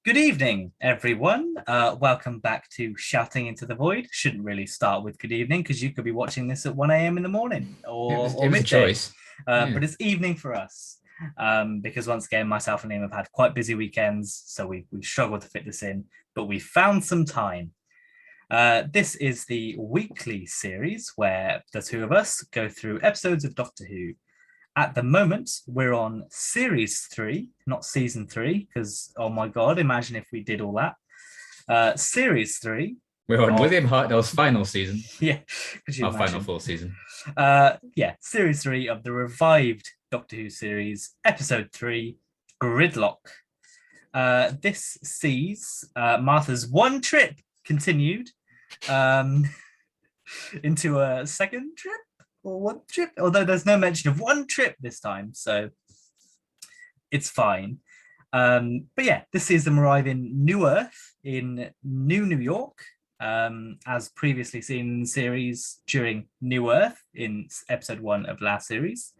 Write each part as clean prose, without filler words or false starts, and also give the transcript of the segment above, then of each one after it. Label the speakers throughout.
Speaker 1: Good evening, everyone. Welcome back to Shouting into the Void. Shouldn't really start with good evening because you could be watching this at 1 a.m. in the morning
Speaker 2: It
Speaker 1: or,
Speaker 2: was
Speaker 1: or
Speaker 2: it was a
Speaker 1: midday.
Speaker 2: choice. Yeah.
Speaker 1: But it's evening for us because once again, myself and Liam have had quite busy weekends, so we've struggled to fit this in, but we found some time. This is the weekly series where the two of us go through episodes of Doctor Who. At the moment, we're on series three, not season three, because oh my god, imagine if we did all that. Series three
Speaker 2: We're on
Speaker 1: of
Speaker 2: William Hartnell's final season.
Speaker 1: yeah, could you
Speaker 2: Our final
Speaker 1: imagine?
Speaker 2: full season.
Speaker 1: Yeah, series three of the revived Doctor Who series, episode three, Gridlock. This sees Martha's one trip continued um, into a second trip or one trip, although there's no mention of one trip this time, so it's fine. But yeah, this sees them arrive in New Earth in New York, as previously seen in the series during New Earth in episode one of last series,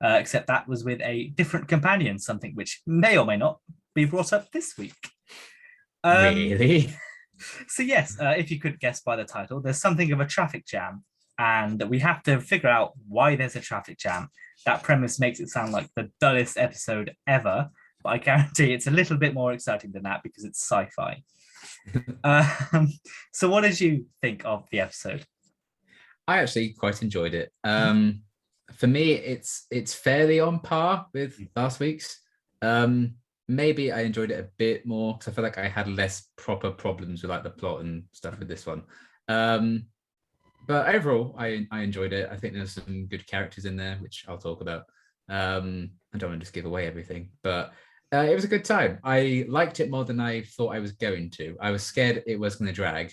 Speaker 1: except that was with a different companion, something which may or may not be brought up this week.
Speaker 2: Really?
Speaker 1: So yes, if you could guess by the title, there's something of a traffic jam, and we have to figure out why there's a traffic jam. That premise makes it sound like the dullest episode ever, but I guarantee it's a little bit more exciting than that because it's sci-fi. Um, so, what did you think of the episode?
Speaker 2: I actually quite enjoyed it. For me, it's fairly on par with last week's. Maybe I enjoyed it a bit more because I feel like I had less proper problems with like the plot and stuff with this one. But overall, I enjoyed it. I think there's some good characters in there, which I'll talk about. I don't want to just give away everything, but it was a good time. I liked it more than I thought I was going to. I was scared it was going to drag,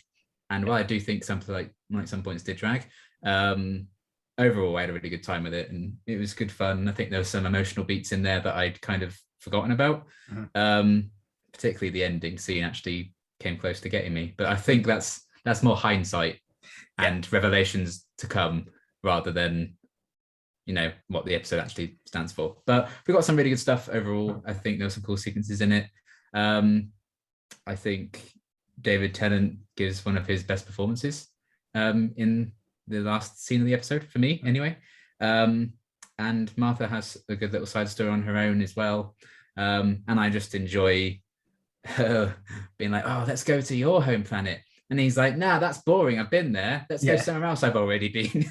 Speaker 2: and while I do think something like some points did drag, overall I had a really good time with it, and it was good fun. I think there were some emotional beats in there that I'd kind of forgotten about. Particularly the ending scene actually came close to getting me, but I think that's more hindsight and revelations to come rather than what the episode actually stands for. But we got some really good stuff overall. I think there were some cool sequences in it. I think David Tennant gives one of his best performances in the last scene of the episode for me anyway. And Martha has a good little side story on her own as well. And I just enjoy her being like, oh, let's go to your home planet. And he's like, nah, that's boring. I've been there. Let's go somewhere else I've already been.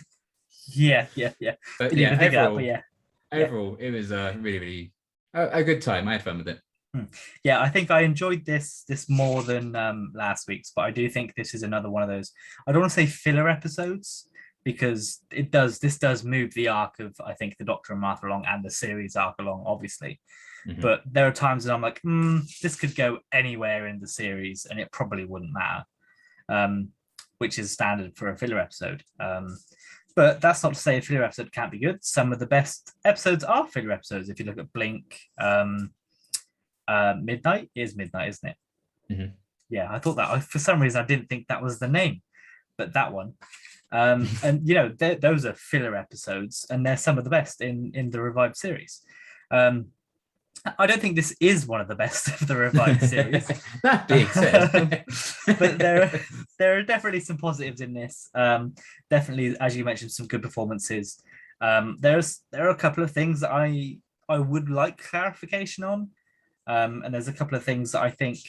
Speaker 1: Yeah.
Speaker 2: But
Speaker 1: Didn't
Speaker 2: yeah,
Speaker 1: even think of that, but yeah.
Speaker 2: Overall, it was a really, really a good time. I had fun with it.
Speaker 1: Yeah, I think I enjoyed this more than last week's, but I do think this is another one of those. I don't want to say filler episodes because this does move the arc of I think the Doctor and Martha along and the series arc along, obviously. But there are times that I'm like, this could go anywhere in the series and it probably wouldn't matter, which is standard for a filler episode. But that's not to say a filler episode can't be good. Some of the best episodes are filler episodes. If you look at Blink, Midnight is Midnight, isn't it? Yeah, I thought that for some reason I didn't think that was the name, but that one. And those are filler episodes, and they're some of the best in the revived series. I don't think this is one of the best of the revived series.
Speaker 2: That being said,
Speaker 1: but there are definitely some positives in this. Definitely, as you mentioned, some good performances. There are a couple of things that I would like clarification on, and there's a couple of things that I think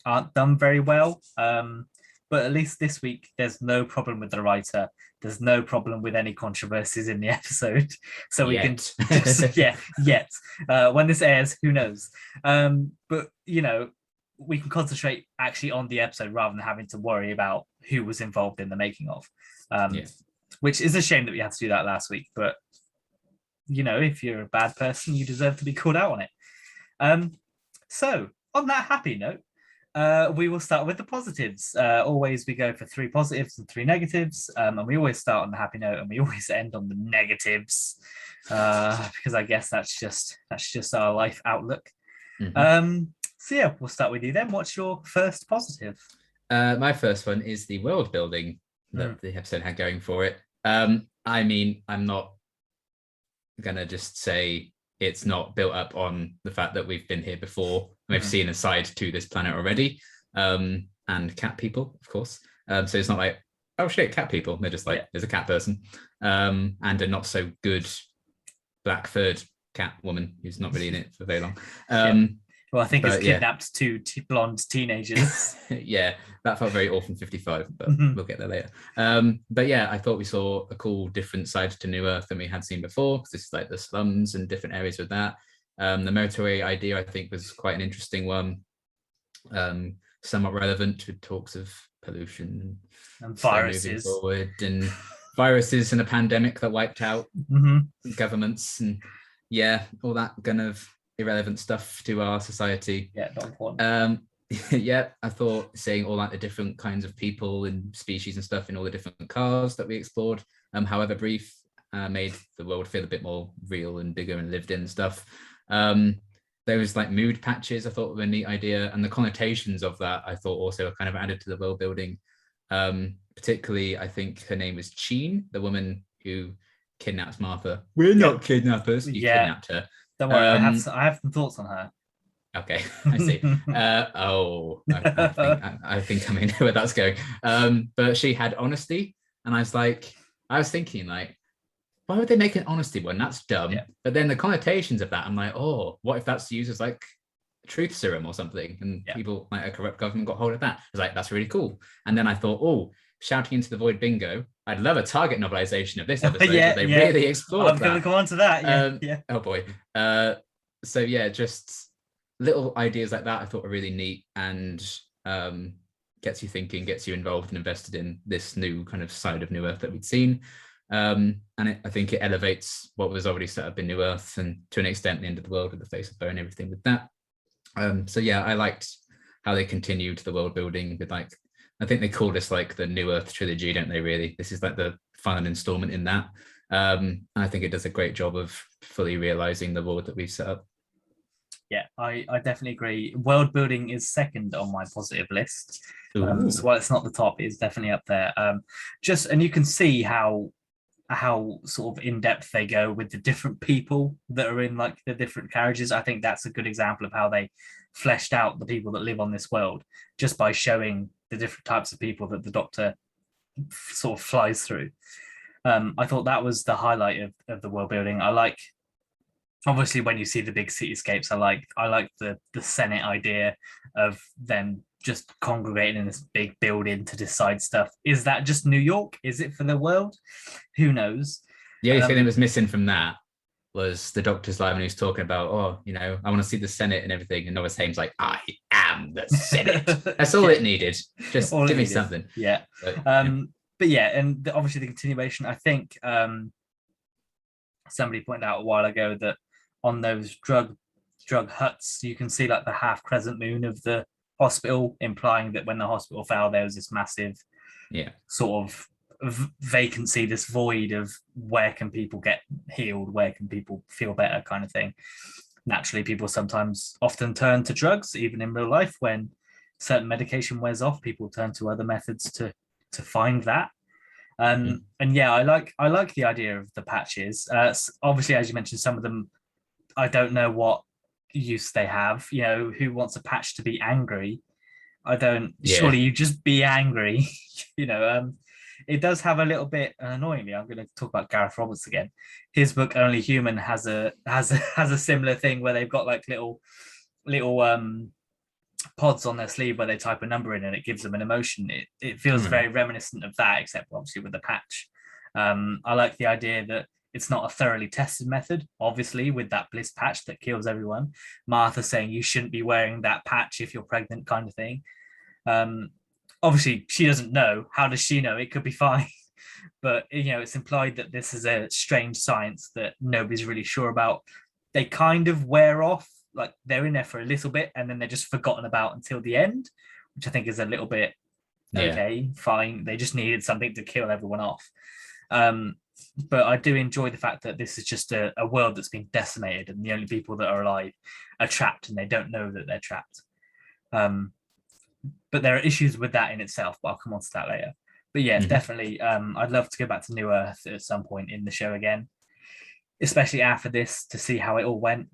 Speaker 1: aren't done very well. But at least this week, there's no problem with the writer. There's no problem with any controversies in the episode. So we can just, yet. When this airs, who knows? But, we can concentrate actually on the episode rather than having to worry about who was involved in the making of. Which is a shame that we had to do that last week. But, if you're a bad person, you deserve to be called out on it. So, on that happy note, we will start with the positives. Always we go for 3 positives and 3 negatives, and we always start on the happy note and we always end on the negatives, because I guess that's just our life outlook. So yeah, we'll start with you then. What's your first positive?
Speaker 2: My first one is the world building that the episode had going for it. I mean, I'm not gonna just say it's not built up on the fact that we've been here before. And we've
Speaker 1: Mhm.
Speaker 2: seen a side to this planet already. And cat people, of course. So it's not like, oh shit, cat people. They're just like,
Speaker 1: Yeah.
Speaker 2: there's a cat person. And a not so good black furred cat woman who's not really in it for very long.
Speaker 1: Yeah. Well, I think it's
Speaker 2: But yeah,
Speaker 1: kidnapped two blonde teenagers.
Speaker 2: yeah, that felt very Orphan 55, but
Speaker 1: Mhm.
Speaker 2: we'll get there later. But yeah, I thought we saw a cool different side to New Earth than we had seen before, because this is like the slums and different areas with that. The motorway idea, I think, was quite an interesting one. Somewhat relevant with talks of pollution
Speaker 1: And
Speaker 2: slow moving
Speaker 1: viruses.
Speaker 2: forward, and viruses and a pandemic that wiped out
Speaker 1: Mhm.
Speaker 2: governments, and yeah, all that kind of irrelevant stuff to our society.
Speaker 1: Yeah, not important.
Speaker 2: Yeah, I thought seeing all like the different kinds of people and species and stuff in all the different cars that we explored, however brief, made the world feel a bit more real and bigger and lived in and stuff. There was like mood patches I thought were a neat idea, and the connotations of that I thought also kind of added to the world building. Particularly, I think her name was Cheen, the woman who kidnaps Martha. We're not kidnappers. You
Speaker 1: Yeah.
Speaker 2: kidnapped her.
Speaker 1: Don't worry, I have some thoughts on her.
Speaker 2: Okay, I see. I think I may know where that's going. But she had honesty, and I was thinking like, why would they make an honesty one? That's dumb.
Speaker 1: Yeah.
Speaker 2: But then the connotations of that, I'm like, oh, what if that's used as like truth serum or something, and people like a corrupt government got hold of that? I was like, that's really cool. And then I thought, oh, shouting into the void bingo. I'd love a Target novelization of this episode.
Speaker 1: Yeah,
Speaker 2: they really explored
Speaker 1: I'm going to come on to that. Yeah.
Speaker 2: Oh boy. So yeah, just little ideas like that I thought were really neat, and gets you thinking, gets you involved and invested in this new kind of side of New Earth that we'd seen. And I think it elevates what was already set up in New Earth, and to an extent the end of the world with the face of Bow and everything with that. So yeah, I liked how they continued the world building with like, I think they call this like the New Earth trilogy, don't they really? This is like the final installment in that. I think it does a great job of fully realizing the world that we've set up.
Speaker 1: Yeah, I definitely agree. World building is second on my positive list. So while it's not the top, it's definitely up there. And you can see how sort of in depth they go with the different people that are in like the different carriages. I think that's a good example of how they fleshed out the people that live on this world, just by showing the different types of people that the Doctor sort of flies through. I thought that was the highlight of the world building. I like, obviously, when you see the big cityscapes, I like the Senate idea of them just congregating in this big building to decide stuff. Is that just New York? Is it for the world? Who knows?
Speaker 2: The only thing that was missing from that was the Doctor's line when he was talking about, oh, you know, I want to see the Senate and everything. And Noah Haim's like, I am the Senate. That's all it needed. Just all give me something.
Speaker 1: Yeah. But yeah, and obviously the continuation, I think somebody pointed out a while ago that on those drug huts, you can see like the half crescent moon of the hospital, implying that when the hospital fell, there was this massive sort of vacancy, this void of where can people get healed, where can people feel better, kind of thing. Naturally, people sometimes often turn to drugs, even in real life. When certain medication wears off, people turn to other methods to find that. And yeah, I like the idea of the patches. Obviously, as you mentioned, some of them, I don't know what use they have. You know, who wants a patch to be angry? I don't. Yeah. Surely you just be angry. You know, it does have a little bit. Annoyingly, I'm going to talk about Gareth Roberts again. His book Only Human has a similar thing where they've got like little pods on their sleeve where they type a number in and it gives them an emotion. It feels very reminiscent of that, except obviously with the patch. I like the idea that it's not a thoroughly tested method, obviously, with that bliss patch that kills everyone. Martha saying you shouldn't be wearing that patch if you're pregnant, kind of thing. Obviously, she doesn't know. How does she know? It could be fine. But, you know, it's implied that this is a strange science that nobody's really sure about. They kind of wear off, like they're in there for a little bit and then they're just forgotten about until the end, which I think is a little bit okay, fine. They just needed something to kill everyone off. But I do enjoy the fact that this is just a world that's been decimated and the only people that are alive are trapped and they don't know that they're trapped. But there are issues with that in itself, but I'll come on to that later. But yeah, definitely, I'd love to go back to New Earth at some point in the show again. especially after this, to see how it all went.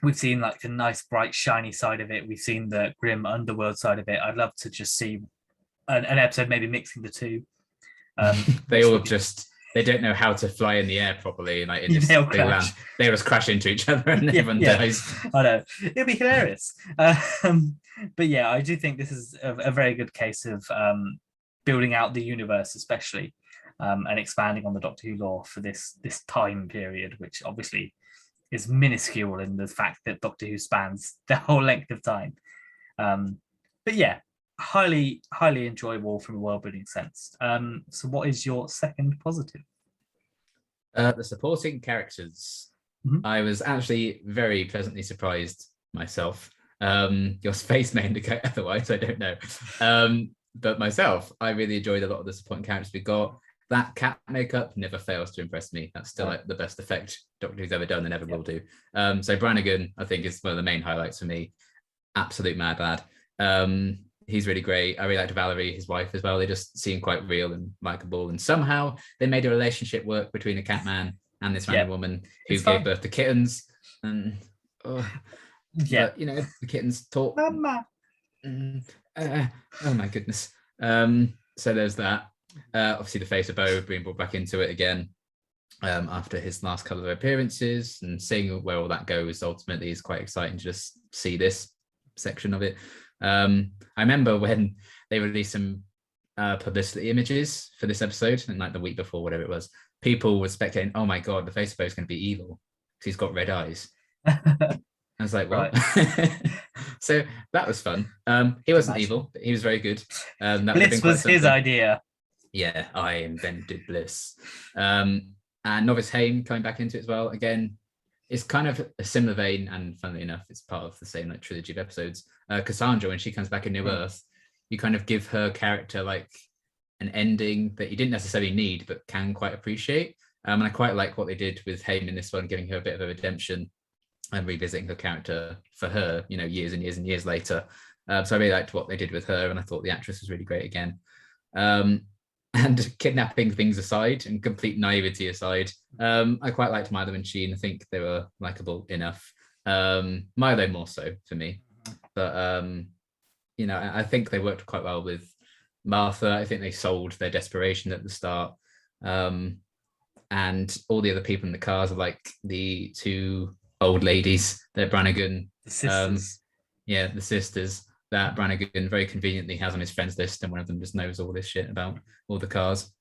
Speaker 1: We've seen like the nice, bright, shiny side of it. We've seen the grim underworld side of it. I'd love to just see an episode maybe mixing the two.
Speaker 2: They all just they don't know how to fly in the air properly, like in this
Speaker 1: they'll
Speaker 2: big land.
Speaker 1: crash.
Speaker 2: They just crash into each other and everyone dies.
Speaker 1: I know, it'd be hilarious. But yeah, I do think this is a very good case of building out the universe, especially, and expanding on the Doctor Who lore for this time period, which obviously is minuscule in the fact that Doctor Who spans the whole length of time. But yeah, highly enjoyable from a world building sense. So what is your second positive?
Speaker 2: The supporting characters. I was actually very pleasantly surprised myself. Your face may indicate otherwise, I don't know. But myself, I really enjoyed a lot of the supporting characters we got. That cat makeup never fails to impress me. That's still like the best effect Doctor Who's ever done and ever will do. So Brannigan, I think, is one of the main highlights for me. Absolute mad lad. He's really great. I really liked Valerie, his wife, as well. They just seem quite real and likable. And somehow they made a relationship work between a cat man and this random woman who gave birth to kittens. And but, you know, the kittens talk.
Speaker 1: Mama.
Speaker 2: Oh my goodness. So there's that. Obviously the face of Bo being brought back into it again after his last couple of appearances, and seeing where all that goes ultimately is quite exciting to just see this section of it. I remember when they released some publicity images for this episode, and like the week before, whatever it was, people were speculating, oh my god, the face of Bo is going to be evil because he's got red eyes. I was like, well, so that was fun. He wasn't evil, but he was very good. That
Speaker 1: Bliss was his idea.
Speaker 2: Yeah, I invented Bliss. And Novice Haim coming back into it as well. Again, it's kind of a similar vein, and funnily enough, it's part of the same like trilogy of episodes. Cassandra, when she comes back in New Earth, you kind of give her character like an ending that you didn't necessarily need, but can quite appreciate. And I quite like what they did with Haim in this one, giving her a bit of a redemption and revisiting her character for her, you know, years and years and years later. So I really liked what they did with her, and I thought the actress was really great again. And kidnapping things aside and complete naivety aside, I quite liked Milo and Sheen. I think they were likable enough. Milo more so for me. But, you know, I think they worked quite well with Martha. I think they sold their desperation at the start. And all the other people in the cars are like the two old ladies, they're Brannigan.
Speaker 1: The sisters.
Speaker 2: The sisters that Brannigan very conveniently has on his friends list, and one of them just knows all this shit about all the cars.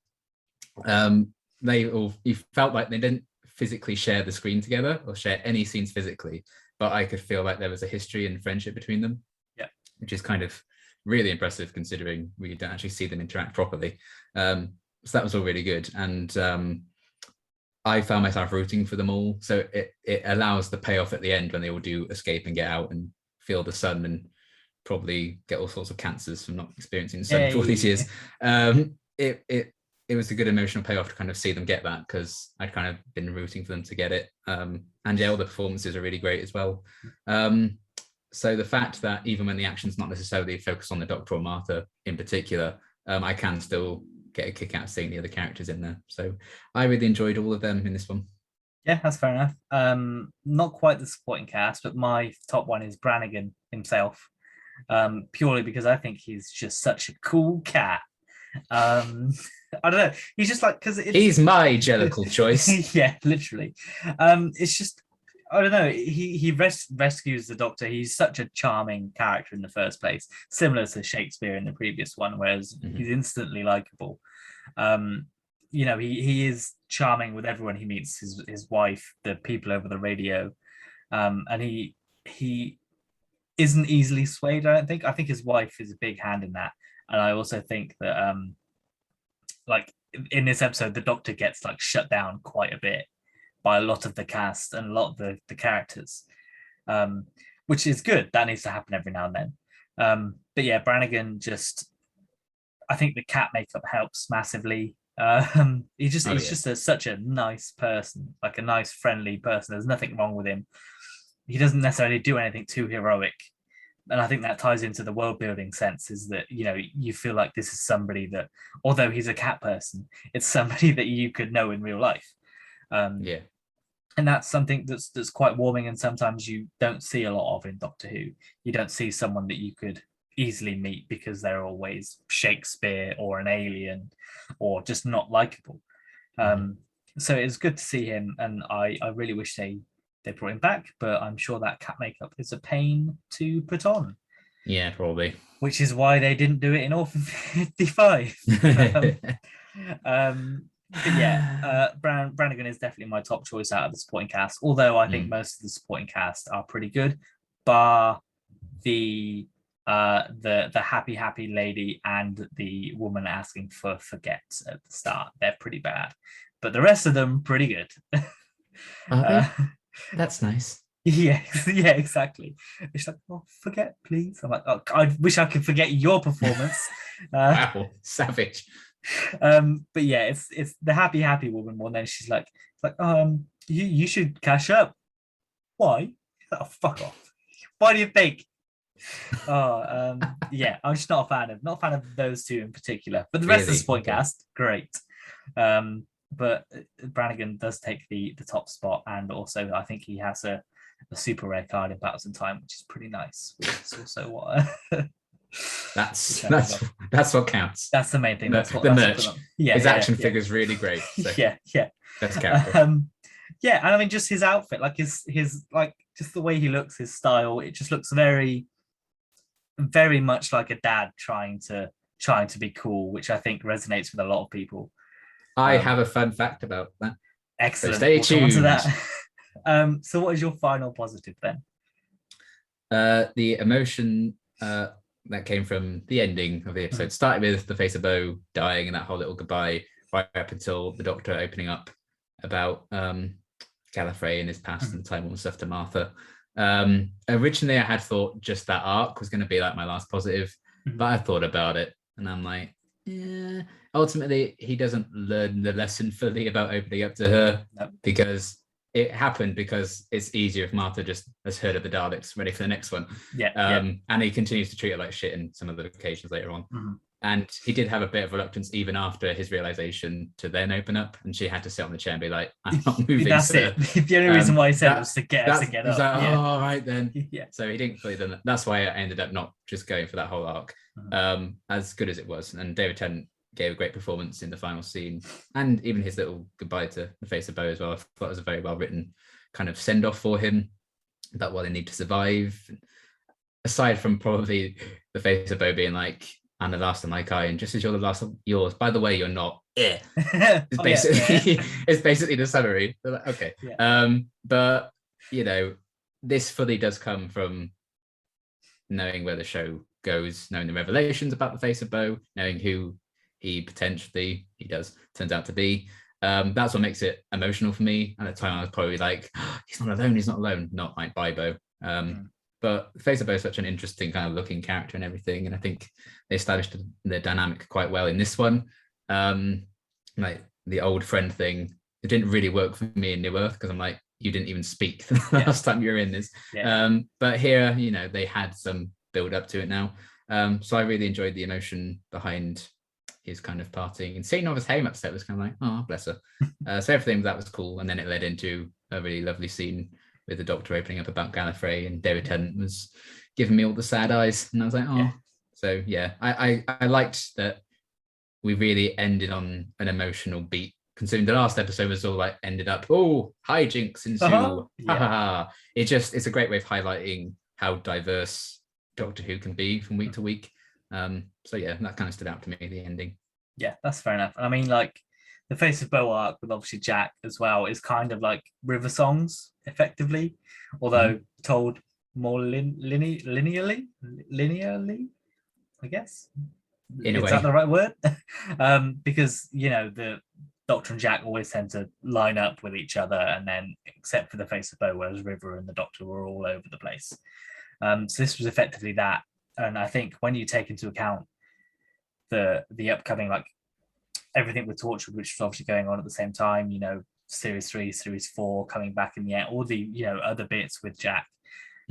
Speaker 2: You felt like they didn't physically share the screen together or share any scenes physically, but I could feel like there was a history and friendship between them.
Speaker 1: Yeah,
Speaker 2: which is kind of really impressive considering we don't actually see them interact properly. So that was all really good, and I found myself rooting for them all. So it allows the payoff at the end when they all do escape and get out and feel the sun and probably get all sorts of cancers from not experiencing the sun for all these years. It was a good emotional payoff to kind of see them get that, because I'd kind of been rooting for them to get it. And yeah, all the performances are really great as well. So the fact that even when the action's not necessarily focused on the Doctor or Martha in particular, I can still get a kick out of seeing the other characters in there. So I really enjoyed all of them in this one.
Speaker 1: Yeah, that's fair enough. Not quite the supporting cast, but my top one is Brannigan himself. Purely because I think he's just such a cool cat. I don't know. He's just like, because
Speaker 2: he's my jellicle choice.
Speaker 1: Yeah, literally. It's just, I don't know. He rescues the Doctor. He's such a charming character in the first place, similar to Shakespeare in the previous one, whereas he's instantly likable. You know, he is charming with everyone he meets, his wife, the people over the radio, and he isn't easily swayed. I don't think. I think his wife is a big hand in that, and I also think that like in this episode, the Doctor gets like shut down quite a bit by a lot of the cast and a lot of the characters, which is good. That needs to happen every now and then. But yeah, Brannigan just, I think the cat makeup helps massively. He's just such a nice person, like a nice, friendly person. There's nothing wrong with him. He doesn't necessarily do anything too heroic. And I think that ties into the world building sense, is that, you know, you feel like this is somebody that, although he's a cat person, it's somebody that you could know in real life. and that's something that's quite warming, and sometimes you don't see a lot of in Doctor Who. You don't see someone that you could easily meet because they're always Shakespeare or an alien or just not likable. Um, so it's good to see him, and I really wish they brought him back, but I'm sure that cat makeup is a pain to put on,
Speaker 2: Yeah, probably.
Speaker 1: which is why they didn't do it in Orphan 55. um, but yeah, Brannigan is definitely my top choice out of the supporting cast. Although I think most of the supporting cast are pretty good, bar the happy lady and the woman asking for forget at the start. They're pretty bad, but the rest of them pretty good.
Speaker 2: Are
Speaker 1: uh,
Speaker 2: they? That's nice.
Speaker 1: yeah, yeah, exactly. It's like, oh, forget, please. I'm like, oh, I wish I could forget your performance.
Speaker 2: Wow, savage.
Speaker 1: But yeah, it's the happy woman one. Then she's like, it's like, you should cash up. Why? Oh, fuck off. Why do you think? Yeah, I'm just not a fan of those two in particular. But the rest of the
Speaker 2: Really?
Speaker 1: supporting
Speaker 2: Okay.
Speaker 1: cast, great. But Brannigan does take the top spot, and also I think he has a super rare card in Battles in Time, which is pretty nice. It's also what
Speaker 2: That's that's what counts.
Speaker 1: that's the main thing.
Speaker 2: The merch.
Speaker 1: Yeah,
Speaker 2: His
Speaker 1: yeah,
Speaker 2: action
Speaker 1: yeah.
Speaker 2: figure's really great. So
Speaker 1: Yeah, yeah.
Speaker 2: best character.
Speaker 1: Yeah, and I mean just his outfit, like his like just the way he looks, his style, it just looks very, very much like a dad trying to be cool, which I think resonates with a lot of people.
Speaker 2: I have a fun fact about that.
Speaker 1: Excellent.
Speaker 2: So stay
Speaker 1: We'll come on to
Speaker 2: tuned.
Speaker 1: that. So what is your final positive then?
Speaker 2: The emotion that came from the ending of the episode started with the face of Bo dying and that whole little goodbye, right up until the Doctor opening up about Gallifrey and his past and Time War stuff to Martha. Originally, I had thought just that arc was going to be like my last positive, but I thought about it and I'm like, yeah. Ultimately, he doesn't learn the lesson fully about opening up to her because it happened because it's easier if Martha just has heard of the Daleks, ready for the next one. And he continues to treat her like shit in some of the occasions later on. And he did have a bit of reluctance even after his realization to then open up, and she had to sit on the chair and be like, "I'm not moving."
Speaker 1: That's
Speaker 2: sir.
Speaker 1: it. The only reason why he said it was to get her to get up.
Speaker 2: Like, oh, all right then.
Speaker 1: Yeah.
Speaker 2: So he didn't fully done that. That's why I ended up not just going for that whole arc, as good as it was. And David Tennant gave a great performance in the final scene, and even his little goodbye to the face of Bo as well. I thought it was a very well written kind of send off for him about what they need to survive. Aside from probably the face of Bo being like, "I'm the last of my kind, just as you're the last of yours. By the way, you're not." It's basically it's basically the summary. Like, okay, but you know, this fully does come from knowing where the show goes, knowing the revelations about the face of Bo, knowing who he turns out to be. That's what makes it emotional for me. At the time, I was probably like, oh, he's not alone, not like Bibo. But Face of Bo is such an interesting kind of looking character and everything, and I think they established the dynamic quite well in this one. Like the old friend thing, it didn't really work for me in New Earth because I'm like, you didn't even speak the last time you were in this. But here, you know, they had some build up to it now. So I really enjoyed the emotion behind his kind of partying, and seeing Novice Haim upset was kind of like, oh, bless her. So everything that was cool, and then it led into a really lovely scene with the Doctor opening up about Gallifrey, and David Tennant was giving me all the sad eyes, and I was like, oh. So yeah, I liked that we really ended on an emotional beat, considering the last episode was all like ended up, oh, hijinks ensue. It's a great way of highlighting how diverse Doctor Who can be from week to week. So yeah, that kind of stood out to me, the ending.
Speaker 1: Yeah, that's fair enough. I mean, like the Face of Bo arc with obviously Jack as well is kind of like River Songs, effectively, although told more linearly, I guess. Is that the right word? Because you know the Doctor and Jack always tend to line up with each other, and then except for the Face of Bo, whereas River and the Doctor were all over the place. So this was effectively that, and I think when you take into account the upcoming, like everything with Torchwood, which is obviously going on at the same time, you know, series 3, series 4 coming back in the end, all the, you know, other bits with Jack,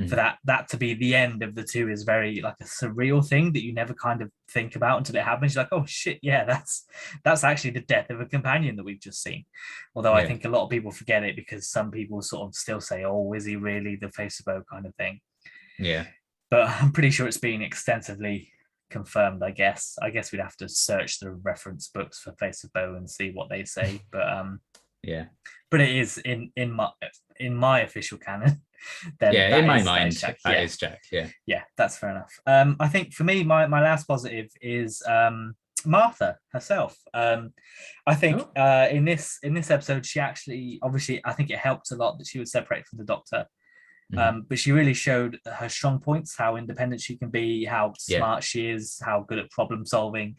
Speaker 1: for that to be the end of the two is very like a surreal thing that you never kind of think about until it happens. You're like, oh shit, yeah, that's actually the death of a companion that we've just seen. Although I think a lot of people forget it because some people sort of still say, oh, is he really the face of Bo kind of thing?
Speaker 2: Yeah.
Speaker 1: But I'm pretty sure it's been extensively confirmed. I guess we'd have to search the reference books for Face of Bo and see what they say. But
Speaker 2: yeah,
Speaker 1: but it is in my official canon. Then
Speaker 2: yeah, in my
Speaker 1: that
Speaker 2: mind,
Speaker 1: is Jack.
Speaker 2: that is Jack. Yeah,
Speaker 1: yeah, that's fair enough. I think for me, my last positive is Martha herself. I think in this episode, she actually, obviously, I think it helped a lot that she was separated from the Doctor. But she really showed her strong points, how independent she can be, how smart she is, how good at problem solving.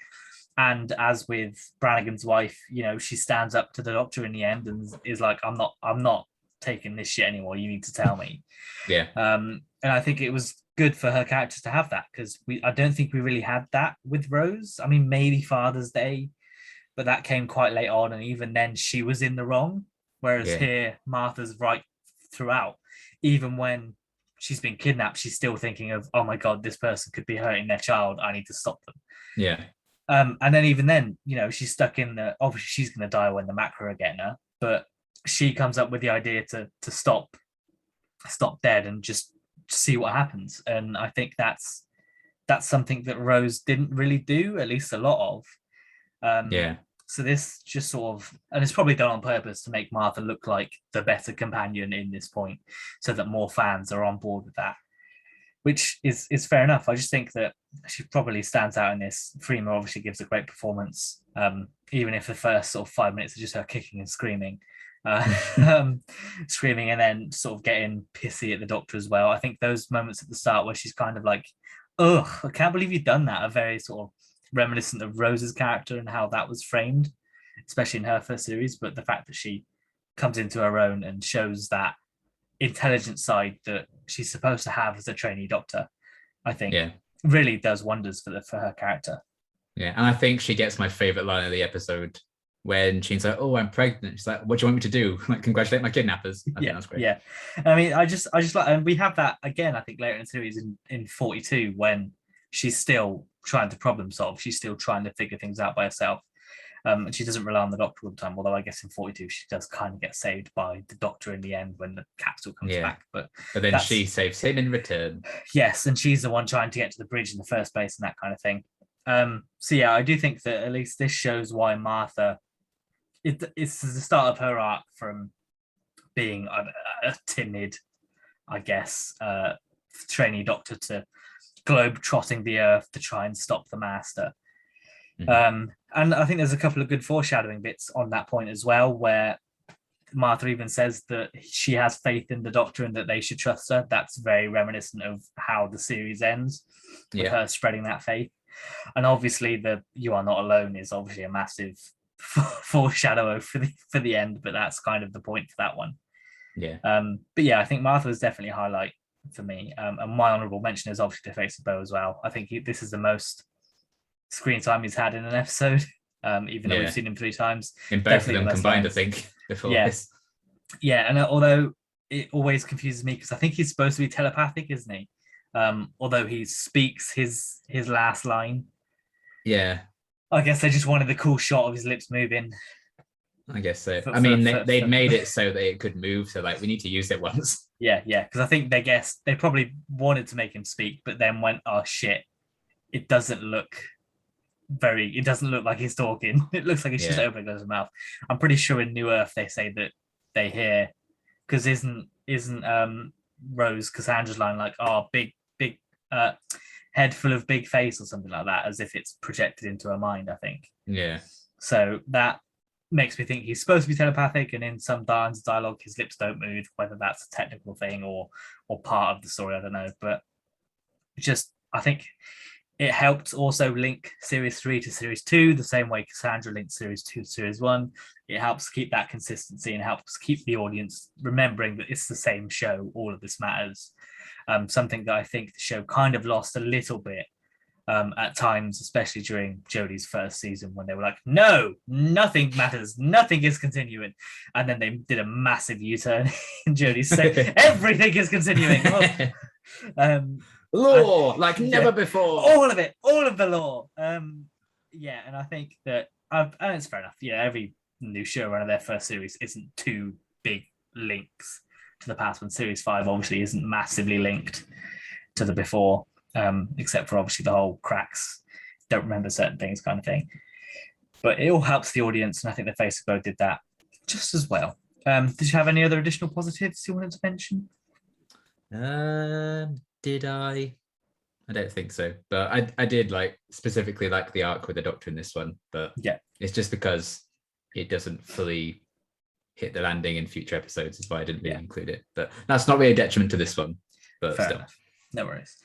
Speaker 1: And as with Brannigan's wife, you know, she stands up to the Doctor in the end and is like, I'm not taking this shit anymore. You need to tell me.
Speaker 2: Yeah.
Speaker 1: And I think it was good for her character to have that, because I don't think we really had that with Rose. I mean, maybe Father's Day, but that came quite late on, and even then she was in the wrong. Whereas here, Martha's right throughout. Even when she's been kidnapped, she's still thinking of, oh my God, this person could be hurting their child. I need to stop them.
Speaker 2: Yeah.
Speaker 1: And then even then, you know, she's stuck in the, obviously she's going to die when the Macra are getting her, but she comes up with the idea to stop dead and just see what happens. And I think that's something that Rose didn't really do, at least a lot of. So this just sort of, and it's probably done on purpose to make Martha look like the better companion in this point, so that more fans are on board with that, which is fair enough. I just think that she probably stands out in this. Freema obviously gives a great performance, even if the first sort of 5 minutes are just her kicking and screaming. Screaming and then sort of getting pissy at the Doctor as well. I think those moments at the start where she's kind of like, ugh, I can't believe you've done that, are very sort of reminiscent of Rose's character and how that was framed, especially in her first series. But the fact that she comes into her own and shows that intelligent side that she's supposed to have as a trainee Doctor, I think really does wonders for her character.
Speaker 2: Yeah, and I think she gets my favorite line of the episode when she's like, "Oh, I'm pregnant." She's like, "What do you want me to do? Like, congratulate my kidnappers?" I think that's great.
Speaker 1: Yeah, I mean, I just like, and we have that again. I think later in the series in 42 when she's still trying to problem solve. She's still trying to figure things out by herself. And she doesn't rely on the Doctor all the time. Although I guess in 42 she does kind of get saved by the Doctor in the end when the capsule comes back. But
Speaker 2: then she saves him in return.
Speaker 1: Yes, and she's the one trying to get to the bridge in the first place and that kind of thing. So yeah, I do think that at least this shows why Martha. It's the start of her arc from being a timid, I guess, trainee Doctor to globe trotting the Earth to try and stop the Master. And I think there's a couple of good foreshadowing bits on that point as well, where Martha even says that she has faith in the Doctor and that they should trust her. That's very reminiscent of how the series ends, with her spreading that faith. And obviously the "You Are Not Alone" is obviously a massive foreshadow for the end, but that's kind of the point for that one. But yeah, I think Martha was definitely a highlight for me. And my honorable mention is obviously the Face of Bo as well. I think this is the most screen time he's had in an episode, even though we've seen him 3 times.
Speaker 2: In both of them combined, I think, before this.
Speaker 1: Yeah, and although it always confuses me because I think he's supposed to be telepathic, isn't he? Although he speaks his last line.
Speaker 2: Yeah.
Speaker 1: I guess they just wanted the cool shot of his lips moving.
Speaker 2: I guess so. They made it so that it could move, so like we need to use it once.
Speaker 1: Yeah, because I think they probably wanted to make him speak, but then went, oh shit, it doesn't look like he's talking. It looks like he's just opening his mouth. I'm pretty sure in New Earth they say that they hear, because isn't Rose Cassandra's line like, oh, big head full of big face or something like that, as if it's projected into her mind, I think.
Speaker 2: Yeah.
Speaker 1: So that makes me think he's supposed to be telepathic, and in some dialogue his lips don't move, whether that's a technical thing or part of the story, I don't know. But just, I think it helped also link Series 3 to Series 2, the same way Cassandra linked Series 2 to Series 1. It helps keep that consistency and helps keep the audience remembering that it's the same show, all of this matters. Something that I think the show kind of lost a little bit at times, especially during Jodie's first season, when they were like, no, nothing matters, nothing is continuing. And then they did a massive U-turn in Jodie's say, everything is continuing.
Speaker 2: Law, like never before.
Speaker 1: All of it, all of the law. Yeah, and I think that, and it's fair enough. Yeah, every new showrunner, their first series isn't too big links to the past, when series 5 obviously isn't massively linked to the before. Except for obviously the whole cracks, don't remember certain things kind of thing. But it all helps the audience, and I think the Face of Bow did that just as well. Did you have any other additional positives you wanted to mention?
Speaker 2: Did I? I don't think so, but I did specifically like the arc with the Doctor in this one, but
Speaker 1: yeah,
Speaker 2: it's just because it doesn't fully hit the landing in future episodes is why I didn't really include it. But that's not really a detriment to this one, but
Speaker 1: fair
Speaker 2: still.
Speaker 1: enough. No worries.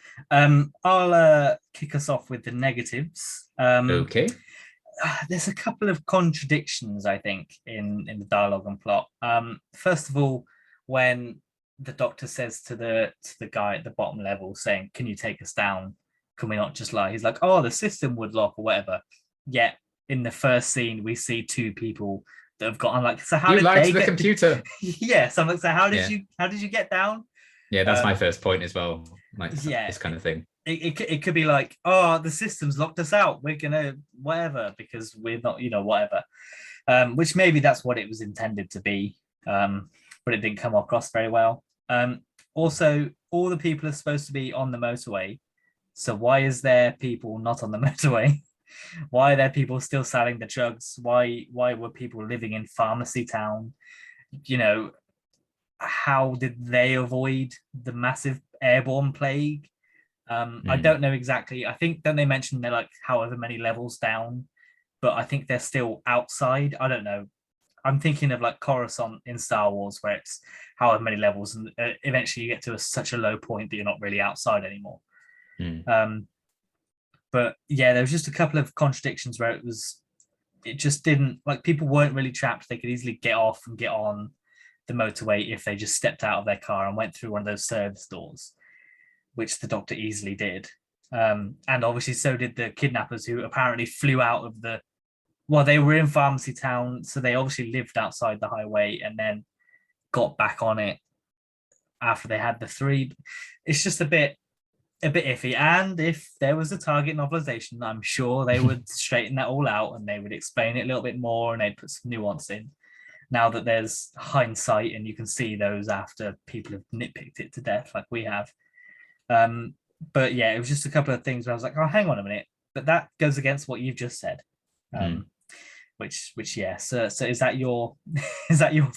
Speaker 1: I'll kick us off with the negatives.
Speaker 2: Okay.
Speaker 1: There's a couple of contradictions, I think, in the dialogue and plot. First of all, when the Doctor says to the guy at the bottom level, saying, "Can you take us down? Can we not just lie?" He's like, "Oh, the system would lock or whatever." Yet in the first scene, we see two people that have gotten like, so how
Speaker 2: you
Speaker 1: did
Speaker 2: lied
Speaker 1: they
Speaker 2: to the computer?
Speaker 1: Yeah, so I'm like, so how did you get down?
Speaker 2: Yeah, that's my first point as well. This kind of thing.
Speaker 1: It could be like, oh, the system's locked us out. We're gonna whatever because we're not, whatever. Which maybe that's what it was intended to be, but it didn't come across very well. Also, all the people are supposed to be on the motorway, so why is there people not on the motorway? Why are there people still selling the drugs? Why were people living in Pharmacy Town? How did they avoid the massive airborne plague? I don't know exactly. I think then they mentioned they're like however many levels down, but I think they're still outside. I don't know. I'm thinking of like Coruscant in Star Wars, where it's however many levels, and eventually you get to such a low point that you're not really outside anymore. But yeah, there was just a couple of contradictions where it just didn't, like, people weren't really trapped. They could easily get off and get on the motorway if they just stepped out of their car and went through one of those service doors, which the Doctor easily did. And obviously so did the kidnappers, who apparently flew out of they were in Pharmacy Town, so they obviously lived outside the highway and then got back on it after they had the 3. It's just a bit iffy. And if there was a target novelization, I'm sure they would straighten that all out and they would explain it a little bit more and they'd put some nuance in. Now that there's hindsight and you can see those after people have nitpicked it to death like we have. But yeah, it was just a couple of things where I was like, oh, hang on a minute. But that goes against what you've just said. Which yeah. So is that your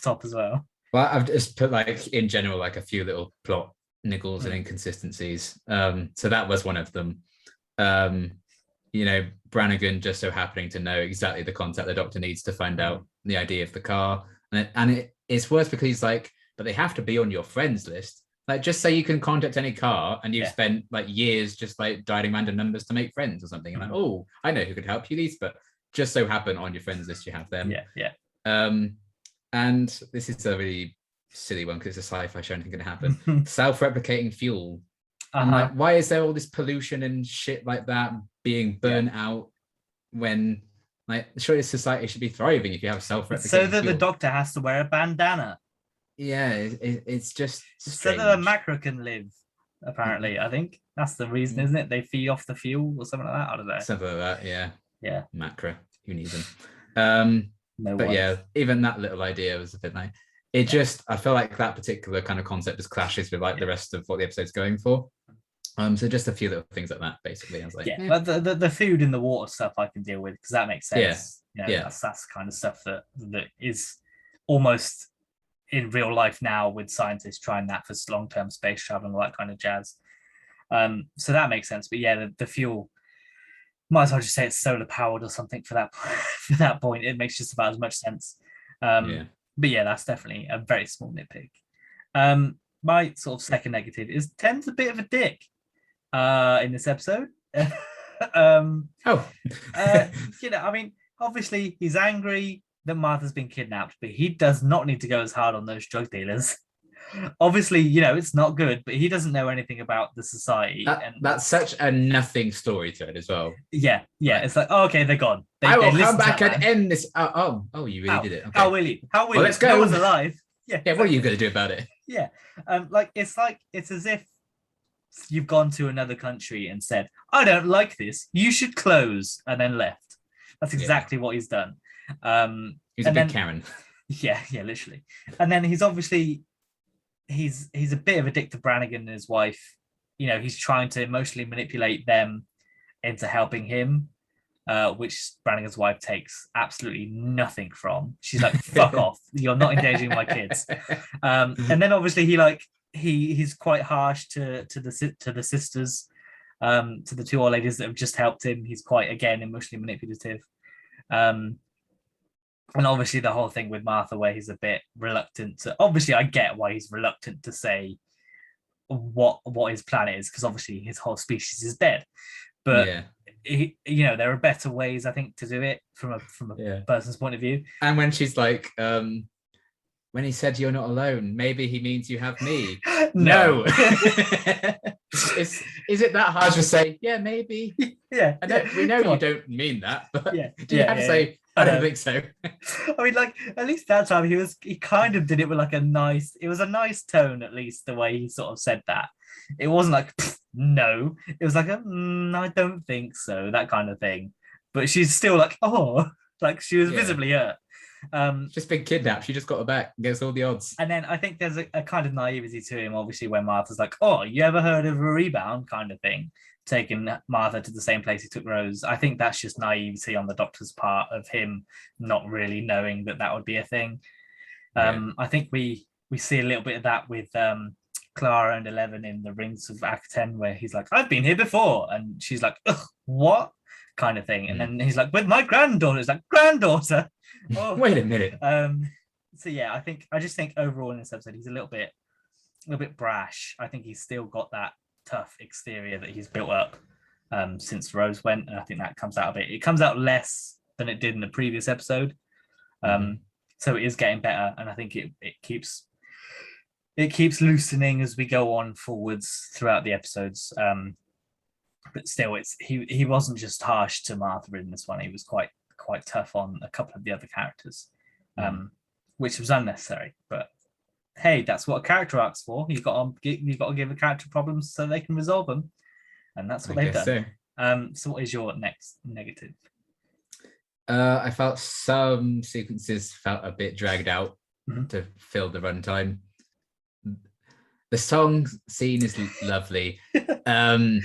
Speaker 1: top as well?
Speaker 2: Well, I've just put in general a few little plot niggles and inconsistencies. So that was one of them. Brannigan just so happening to know exactly the contact the Doctor needs to find out the ID of the car, and it's worse because he's like, but they have to be on your friends list. Like, just say you can contact any car, and you've spent years just dialing random numbers to make friends or something. And oh, I know who could help you these, but just so happen on your friends list you have them.
Speaker 1: Yeah.
Speaker 2: And this is a really silly one because it's a sci-fi show, anything can happen. Self-replicating fuel. And why is there all this pollution and shit like that being burnt out when surely society should be thriving if you have self-replicating
Speaker 1: so that
Speaker 2: fuel.
Speaker 1: The Doctor has to wear a bandana.
Speaker 2: Yeah, it's just
Speaker 1: strange. So that a macro can live, apparently. I think that's the reason, isn't it? They feed off the fuel or something like that. I don't know.
Speaker 2: Something like that, yeah.
Speaker 1: Yeah.
Speaker 2: Macro. Who needs them? Yeah, even that little idea was a bit it just, I feel like that particular kind of concept just clashes with the rest of what the episode's going for. So just a few little things like that, basically. I was like,
Speaker 1: but the food and the water stuff I can deal with because that makes sense.
Speaker 2: Yeah.
Speaker 1: That's the kind of stuff that is almost in real life now, with scientists trying that for long-term space travel and all that kind of jazz. So that makes sense. But yeah, the fuel, might as well just say it's solar powered or something for that point. It makes just about as much sense. But yeah, that's definitely a very small nitpick. My sort of second negative is Ten's a bit of a dick in this episode. I mean, obviously he's angry that Martha's been kidnapped, but he does not need to go as hard on those drug dealers. Obviously, it's not good, but he doesn't know anything about the society. And
Speaker 2: That's such a nothing story thread as well.
Speaker 1: yeah,
Speaker 2: Right.
Speaker 1: it's like, oh, okay, they're gone.
Speaker 2: I will come
Speaker 1: listened to
Speaker 2: back
Speaker 1: that
Speaker 2: and
Speaker 1: man.
Speaker 2: end this. Oh, you really did it. Okay.
Speaker 1: How will he? How will
Speaker 2: Well,
Speaker 1: he?
Speaker 2: let's go.
Speaker 1: No one's alive. Yeah.
Speaker 2: Yeah, what are you going to do about it?
Speaker 1: Yeah. It's as if you've gone to another country and said, I don't like this. You should close, and then left. That's exactly what he's done.
Speaker 2: He's a big Karen.
Speaker 1: Yeah, literally. And then he's obviously he's a bit of a dick to Brannigan and his wife. He's trying to emotionally manipulate them into helping him, which Brannigan's wife takes absolutely nothing from. She's like, fuck off. You're not engaging my kids. And then obviously he's quite harsh to the sisters, to the two old ladies that have just helped him. He's quite, again, emotionally manipulative. And obviously the whole thing with Martha, where he's a bit reluctant to. Obviously, I get why he's reluctant to say what his plan is, because obviously his whole species is dead. But there are better ways, I think, to do it from a person's point of view.
Speaker 2: And when she's like, when he said you're not alone, maybe he means you have me. No. Is it that hard to say? Yeah, maybe.
Speaker 1: Yeah.
Speaker 2: We know you don't mean that, but do you have to say? I don't think so.
Speaker 1: I mean, at least that time he kind of did it with a nice tone, at least the way he sort of said that. It wasn't like, no. It was like, I don't think so, that kind of thing. But she's still like, oh, she was visibly hurt.
Speaker 2: Just been kidnapped. She just got her back against all the odds.
Speaker 1: And then I think there's a kind of naivety to him, obviously, when Martha's like, oh, you ever heard of a rebound kind of thing? Taking Martha to the same place he took Rose. I think that's just naivety on the Doctor's part, of him not really knowing that would be a thing. I think we see a little bit of that with Clara and Eleven in the Rings of Act 10, where he's like, I've been here before, and she's like, ugh, what kind of thing. And then he's like, with my granddaughter. It's like, granddaughter. Oh.
Speaker 2: Wait a minute.
Speaker 1: So yeah, I just think overall in this episode he's a little bit brash. I think he's still got that tough exterior that he's built up since Rose went, and I think that comes out of it. It comes out less than it did in the previous episode, so it is getting better, and I think it keeps loosening as we go on forwards throughout the episodes. But still, he wasn't just harsh to Martha in this one. He was quite tough on a couple of the other characters, which was unnecessary. But hey, that's what a character arc's for. You've got to give a character problems so they can resolve them, and that's what they've done. So what is your next negative?
Speaker 2: I felt some sequences felt a bit dragged out to fill the runtime. The song scene is lovely.
Speaker 1: Doesn't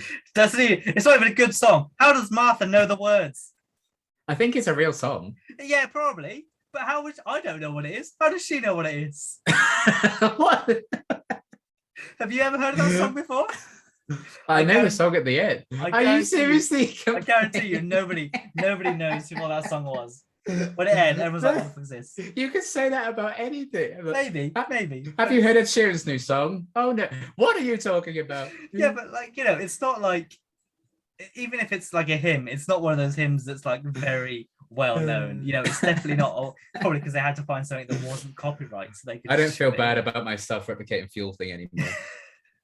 Speaker 1: he? It's not even a good song. How does Martha know the words?
Speaker 2: I think it's a real song.
Speaker 1: Yeah, probably. But I don't know what it is. How does she know what it is?
Speaker 2: What?
Speaker 1: Have you ever heard of that song before?
Speaker 2: I know the song at the end. Are you seriously?
Speaker 1: I guarantee you, nobody knows what that song was. When it ends, everyone's like, what was this?
Speaker 2: You can say that about anything.
Speaker 1: Maybe.
Speaker 2: Have you heard of Sheeran's new song? Oh no. What are you talking about?
Speaker 1: Yeah, but it's not like, even if it's like a hymn, it's not one of those hymns that's like very well known. It's definitely not, probably because they had to find something that wasn't copyright, so they could.
Speaker 2: I don't feel bad about my self-replicating fuel thing anymore.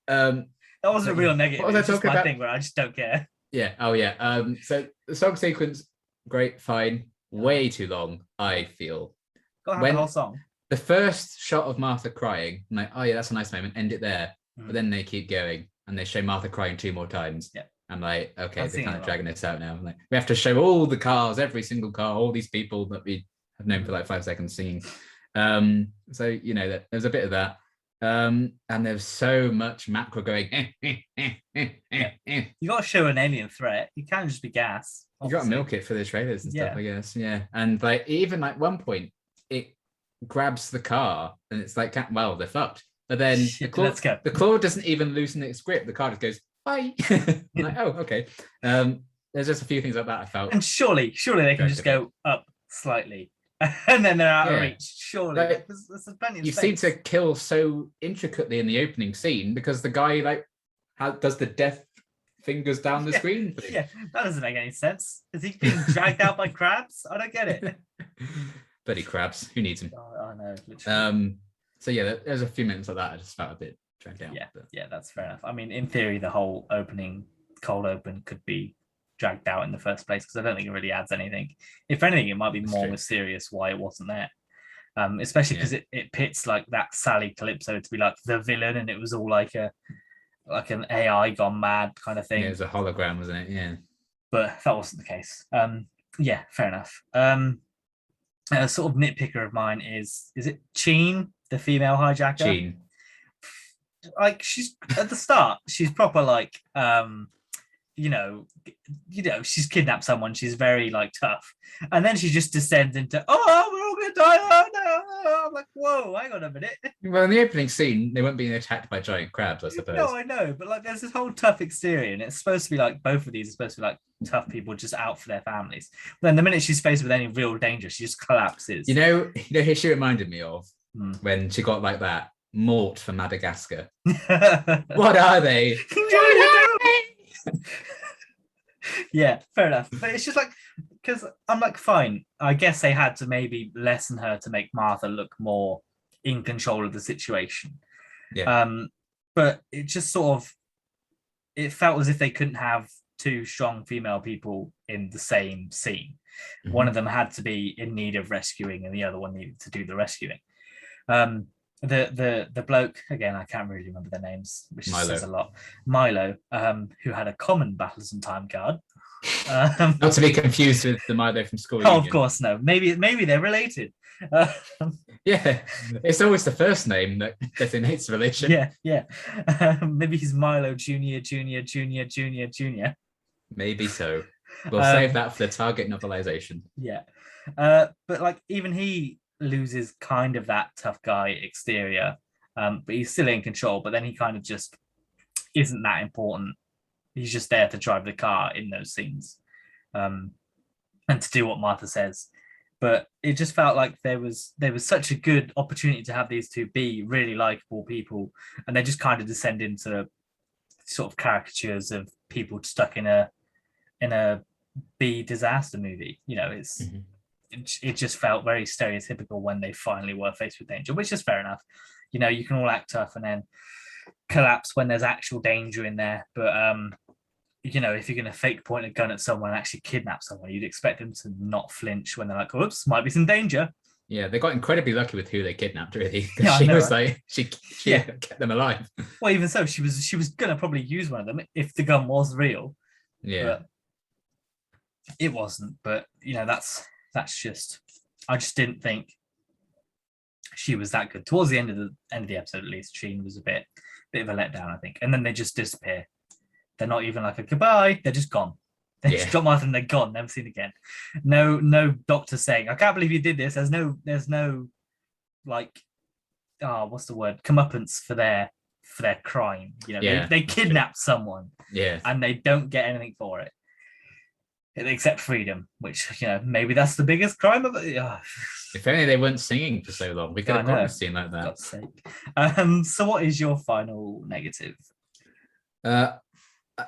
Speaker 1: That wasn't a real negative.
Speaker 2: What was I talking about?
Speaker 1: Thing where I just don't care.
Speaker 2: Yeah. Oh yeah. So the song sequence, great, fine. Way too long, I feel.
Speaker 1: Got to have the whole song.
Speaker 2: The first shot of Martha crying, I'm like, oh yeah, that's a nice moment. End it there. But then they keep going and they show Martha crying 2 more times.
Speaker 1: Yeah.
Speaker 2: I'm like, okay, they're kind of dragging this out now. I'm like, we have to show all the cars, every single car, all these people that we have known for like 5 seconds singing. So there's a bit of that. And there's so much macro going.
Speaker 1: You got to show an alien threat. You can't just be gas.
Speaker 2: You got to milk it for the trailers and stuff, I guess. Yeah. And like even like one point, it grabs the car and it's like, well, they're fucked. But then the claw doesn't even loosen its grip. The car just goes, bye. I'm like, oh, okay. There's just a few things like that I felt.
Speaker 1: And surely they can just go up slightly. And then they're out of reach. Surely.
Speaker 2: Like,
Speaker 1: there's plenty of
Speaker 2: you
Speaker 1: space.
Speaker 2: seem to kill so intricately in the opening scene because the guy does the death fingers down the screen thing.
Speaker 1: Yeah, that doesn't make any sense. Is he being dragged out by crabs? I don't get it.
Speaker 2: Bloody crabs. Who needs them?
Speaker 1: Oh, I know. Literally.
Speaker 2: So yeah, there's a few minutes like that I just felt a bit dragged out.
Speaker 1: Yeah, that's fair enough. I mean, in theory, the whole cold open could be dragged out in the first place because I don't think it really adds anything. If anything, it might be more mysterious why it wasn't there. Especially because it pits like that Sally Calypso to be like the villain, and it was all like an AI gone mad kind of thing.
Speaker 2: Yeah, it was a hologram, wasn't it? Yeah.
Speaker 1: But that wasn't the case. Yeah, fair enough. A sort of nitpicker of mine is it Cheen, the female hijacker?
Speaker 2: Cheen.
Speaker 1: Like she's at the start, she's proper like she's kidnapped someone. She's very like tough, and then she just descends into we're all gonna die. Oh no! I'm like, whoa, hang on a minute.
Speaker 2: Well, in the opening scene, they weren't being attacked by giant crabs, I suppose.
Speaker 1: No, I know, but like, there's this whole tough exterior, and it's supposed to be like both of these are supposed to be like tough people just out for their families. But then the minute she's faced with any real danger, she just collapses.
Speaker 2: You know who she reminded me of when she got like that Mort from Madagascar. What are they?
Speaker 1: Yeah, fair enough. But it's just like, because I'm like, fine, I guess they had to maybe lessen her to make Martha look more in control of the situation.
Speaker 2: Yeah.
Speaker 1: But it just sort of, it felt as if they couldn't have two strong female people in the same scene. Mm-hmm. One of them had to be in need of rescuing and the other one needed to do the rescuing. The bloke, again, I can't really remember their names, which says a lot. Milo, who had a common Battleson time card.
Speaker 2: Not to be confused with the Milo from School
Speaker 1: Union. Of course, no. Maybe they're related.
Speaker 2: Yeah, it's always the first name that designates the relation.
Speaker 1: Yeah. Maybe he's Milo Junior.
Speaker 2: Maybe so. We'll save that for the Target novelization.
Speaker 1: Yeah. But like, even he loses kind of that tough guy exterior, but he's still in control, but then he kind of just isn't that important. He's just there to drive the car in those scenes, and to do what Martha says. But it just felt like there was such a good opportunity to have these two be really likable people, and they just kind of descend into sort of caricatures of people stuck in a B disaster movie. It's it just felt very stereotypical when they finally were faced with danger, which is fair enough. You can all act tough and then collapse when there's actual danger in there. But if you're going to fake point a gun at someone and actually kidnap someone, you'd expect them to not flinch when they're like, oops, might be some danger.
Speaker 2: Yeah, they got incredibly lucky with who they kidnapped, really. Because she kept them alive.
Speaker 1: Well, even so, she was going to probably use one of them if the gun was real.
Speaker 2: Yeah.
Speaker 1: But it wasn't. But, that's just, I just didn't think she was that good. Towards the end of the episode, at least, Sheen was a bit of a letdown, I think. And then they just disappear. They're not even like a goodbye. They're just gone. They just drop Martha and they're gone. Never seen again. No doctor saying, I can't believe you did this. There's no like, what's the word? Comeuppance for their crime. They kidnapped someone.
Speaker 2: Yeah.
Speaker 1: And they don't get anything for it. Except freedom, which maybe that's the biggest crime of it.
Speaker 2: If only they weren't singing for so long, we could have gotten a scene like that.
Speaker 1: God's sake. So what is your final negative?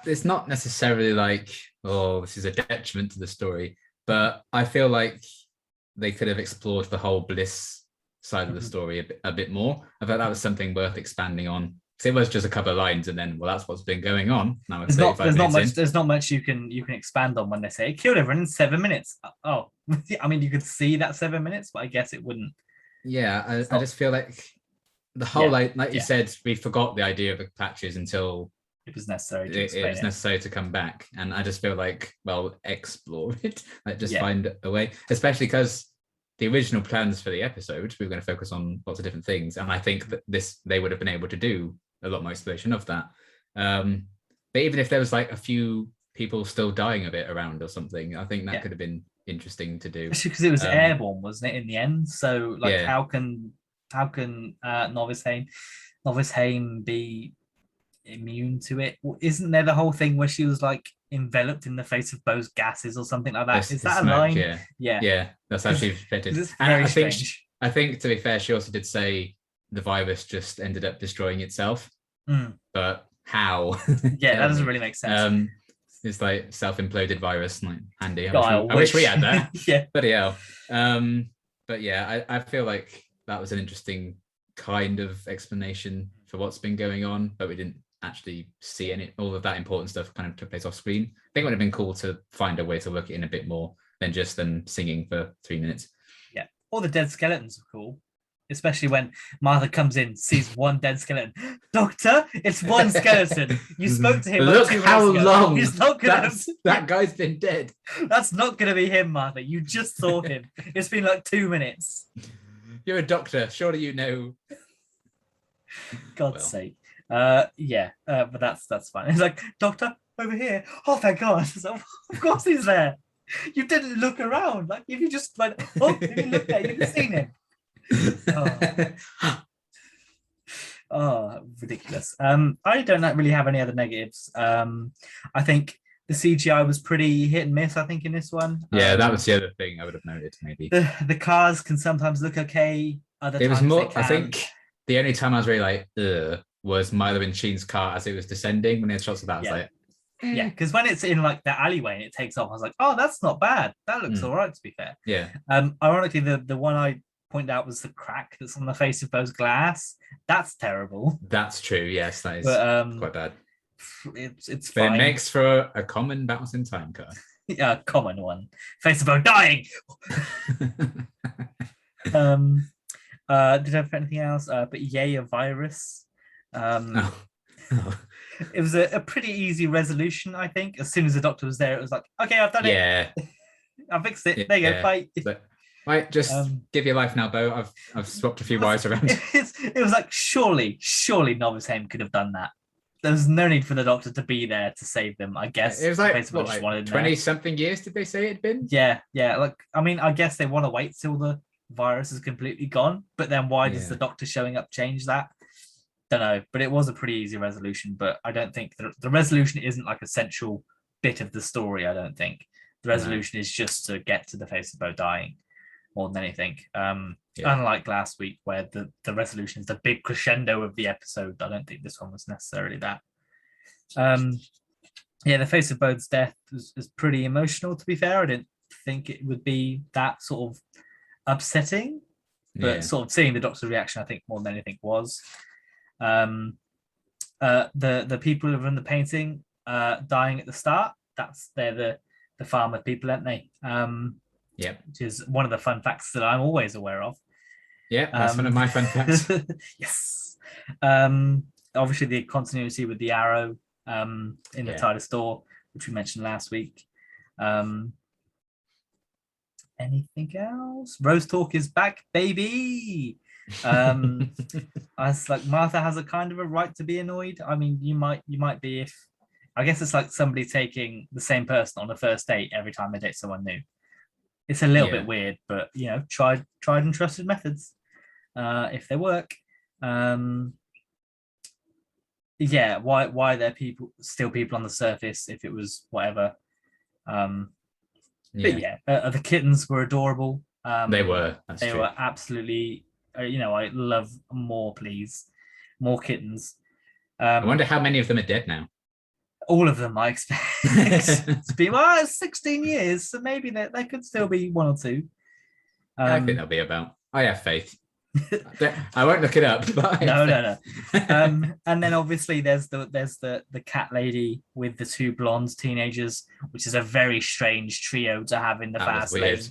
Speaker 2: It's not necessarily like, this is a detriment to the story, but I feel like they could have explored the whole bliss side of the story a bit more. I thought that was something worth expanding on. Because it was just a couple of lines, and then that's what's been going on. Now there's
Speaker 1: not much you can expand on when they say it killed everyone in 7 minutes. Oh, I mean, you could see that 7 minutes, but I guess it wouldn't.
Speaker 2: Yeah, I just feel like the whole like you said, we forgot the idea of the patches until
Speaker 1: it was necessary
Speaker 2: to come back, and I just feel like, well, explore it, find a way, especially because the original plans for the episode, we were going to focus on lots of different things, and I think that they would have been able to do a lot more exploration of that. But even if there was like a few people still dying of it around or something, I think that could have been interesting to do.
Speaker 1: Especially because it was airborne, wasn't it, in the end? So like, how can Novice Haim be immune to it? Isn't there the whole thing where she was like enveloped in the face of those gases or something like that? Is that a line? Yeah, that's how she reflected. I think to be fair, she also did say the virus just ended up destroying itself, but how? That doesn't really make sense.
Speaker 2: It's like self-imploded virus, like handy. I wish we had that.
Speaker 1: Yeah,
Speaker 2: bloody hell. But yeah, I feel like that was an interesting kind of explanation for what's been going on, but we didn't actually see all of that important stuff kind of took place off screen. I think it would have been cool to find a way to work it in a bit more than just them singing for 3 minutes.
Speaker 1: Yeah, all the dead skeletons are cool, especially when Martha comes in, sees one dead skeleton. Doctor, it's one skeleton. You spoke to him.
Speaker 2: Look how long
Speaker 1: He's not gonna.
Speaker 2: That guy's been dead.
Speaker 1: That's not going to be him, Martha. You just saw him. It's been like 2 minutes.
Speaker 2: You're a doctor. Surely you know.
Speaker 1: God's sake. But that's fine. It's like, Doctor, over here. Oh, thank God. So, of course he's there. You didn't look around. Like, if you just went, oh, if you looked there, you'd have seen him. Oh, ridiculous. I don't really have any other negatives. I think the CGI was pretty hit and miss, I think, in this one.
Speaker 2: Yeah, that was the other thing I would have noted, maybe.
Speaker 1: The cars can sometimes look okay.
Speaker 2: It was more, I think, the only time I was really like, ugh, was Milo and Sheen's car as it was descending. When they had shots of that, I was like,
Speaker 1: yeah, because when it's in like the alleyway and it takes off, I was like, oh, that's not bad. That looks all right, to be fair.
Speaker 2: Yeah.
Speaker 1: Ironically, the one I pointed out was the crack that's on the face of Bo's glass. That's terrible.
Speaker 2: That's true. Yes, that is quite bad.
Speaker 1: It's fine.
Speaker 2: But it makes for a common bounce in time car.
Speaker 1: Yeah, common one. Face of Bo dying. Did I have anything else? But yay, a virus. It was a pretty easy resolution, I think. As soon as the doctor was there, it was like, okay, I've done it.
Speaker 2: Yeah.
Speaker 1: I fixed it. There you go. Bye.
Speaker 2: Right, just give your life now, Bo. I've swapped a few wires around.
Speaker 1: It was like, surely Novice Haim could have done that. There was no need for the doctor to be there to save them, I guess.
Speaker 2: It was like 20-something years, did they say it had been?
Speaker 1: Yeah. Like, I mean, I guess they want to wait till the virus is completely gone, but then why does the doctor showing up change that? Don't know, but it was a pretty easy resolution. But I don't think the resolution isn't like a central bit of the story. I don't think the resolution is just to get to the face of Bo dying more than anything. Unlike last week, where the resolution is the big crescendo of the episode, I don't think this one was necessarily that. The face of Bo's death was pretty emotional, to be fair. I didn't think it would be that sort of upsetting, but sort of seeing the doctor's reaction, I think, more than anything was. The people who are in the painting dying at the start, they're the farmer people, aren't they? Which is one of the fun facts that I'm always aware of.
Speaker 2: Yeah, that's one of my fun facts.
Speaker 1: Yes. Obviously the continuity with the arrow in the TARDIS door, which we mentioned last week. Anything else? Rose Talk is back, baby. I was like, Martha has a kind of a right to be annoyed. I mean, you might be if I guess it's like somebody taking the same person on a first date every time they date someone new. It's a little bit weird, but tried and trusted methods. If they work. Why there still people on the surface if it was whatever. But the kittens were adorable.
Speaker 2: They were.
Speaker 1: They were absolutely. I love more, please, more kittens.
Speaker 2: I wonder how many of them are dead now.
Speaker 1: All of them, I expect. It's been 16 years, so maybe there could still be one or two.
Speaker 2: I think there'll be about. I have faith. I won't look it up. But
Speaker 1: no. And then obviously there's the cat lady with the two blonde teenagers, which is a very strange trio to have in the fast lane.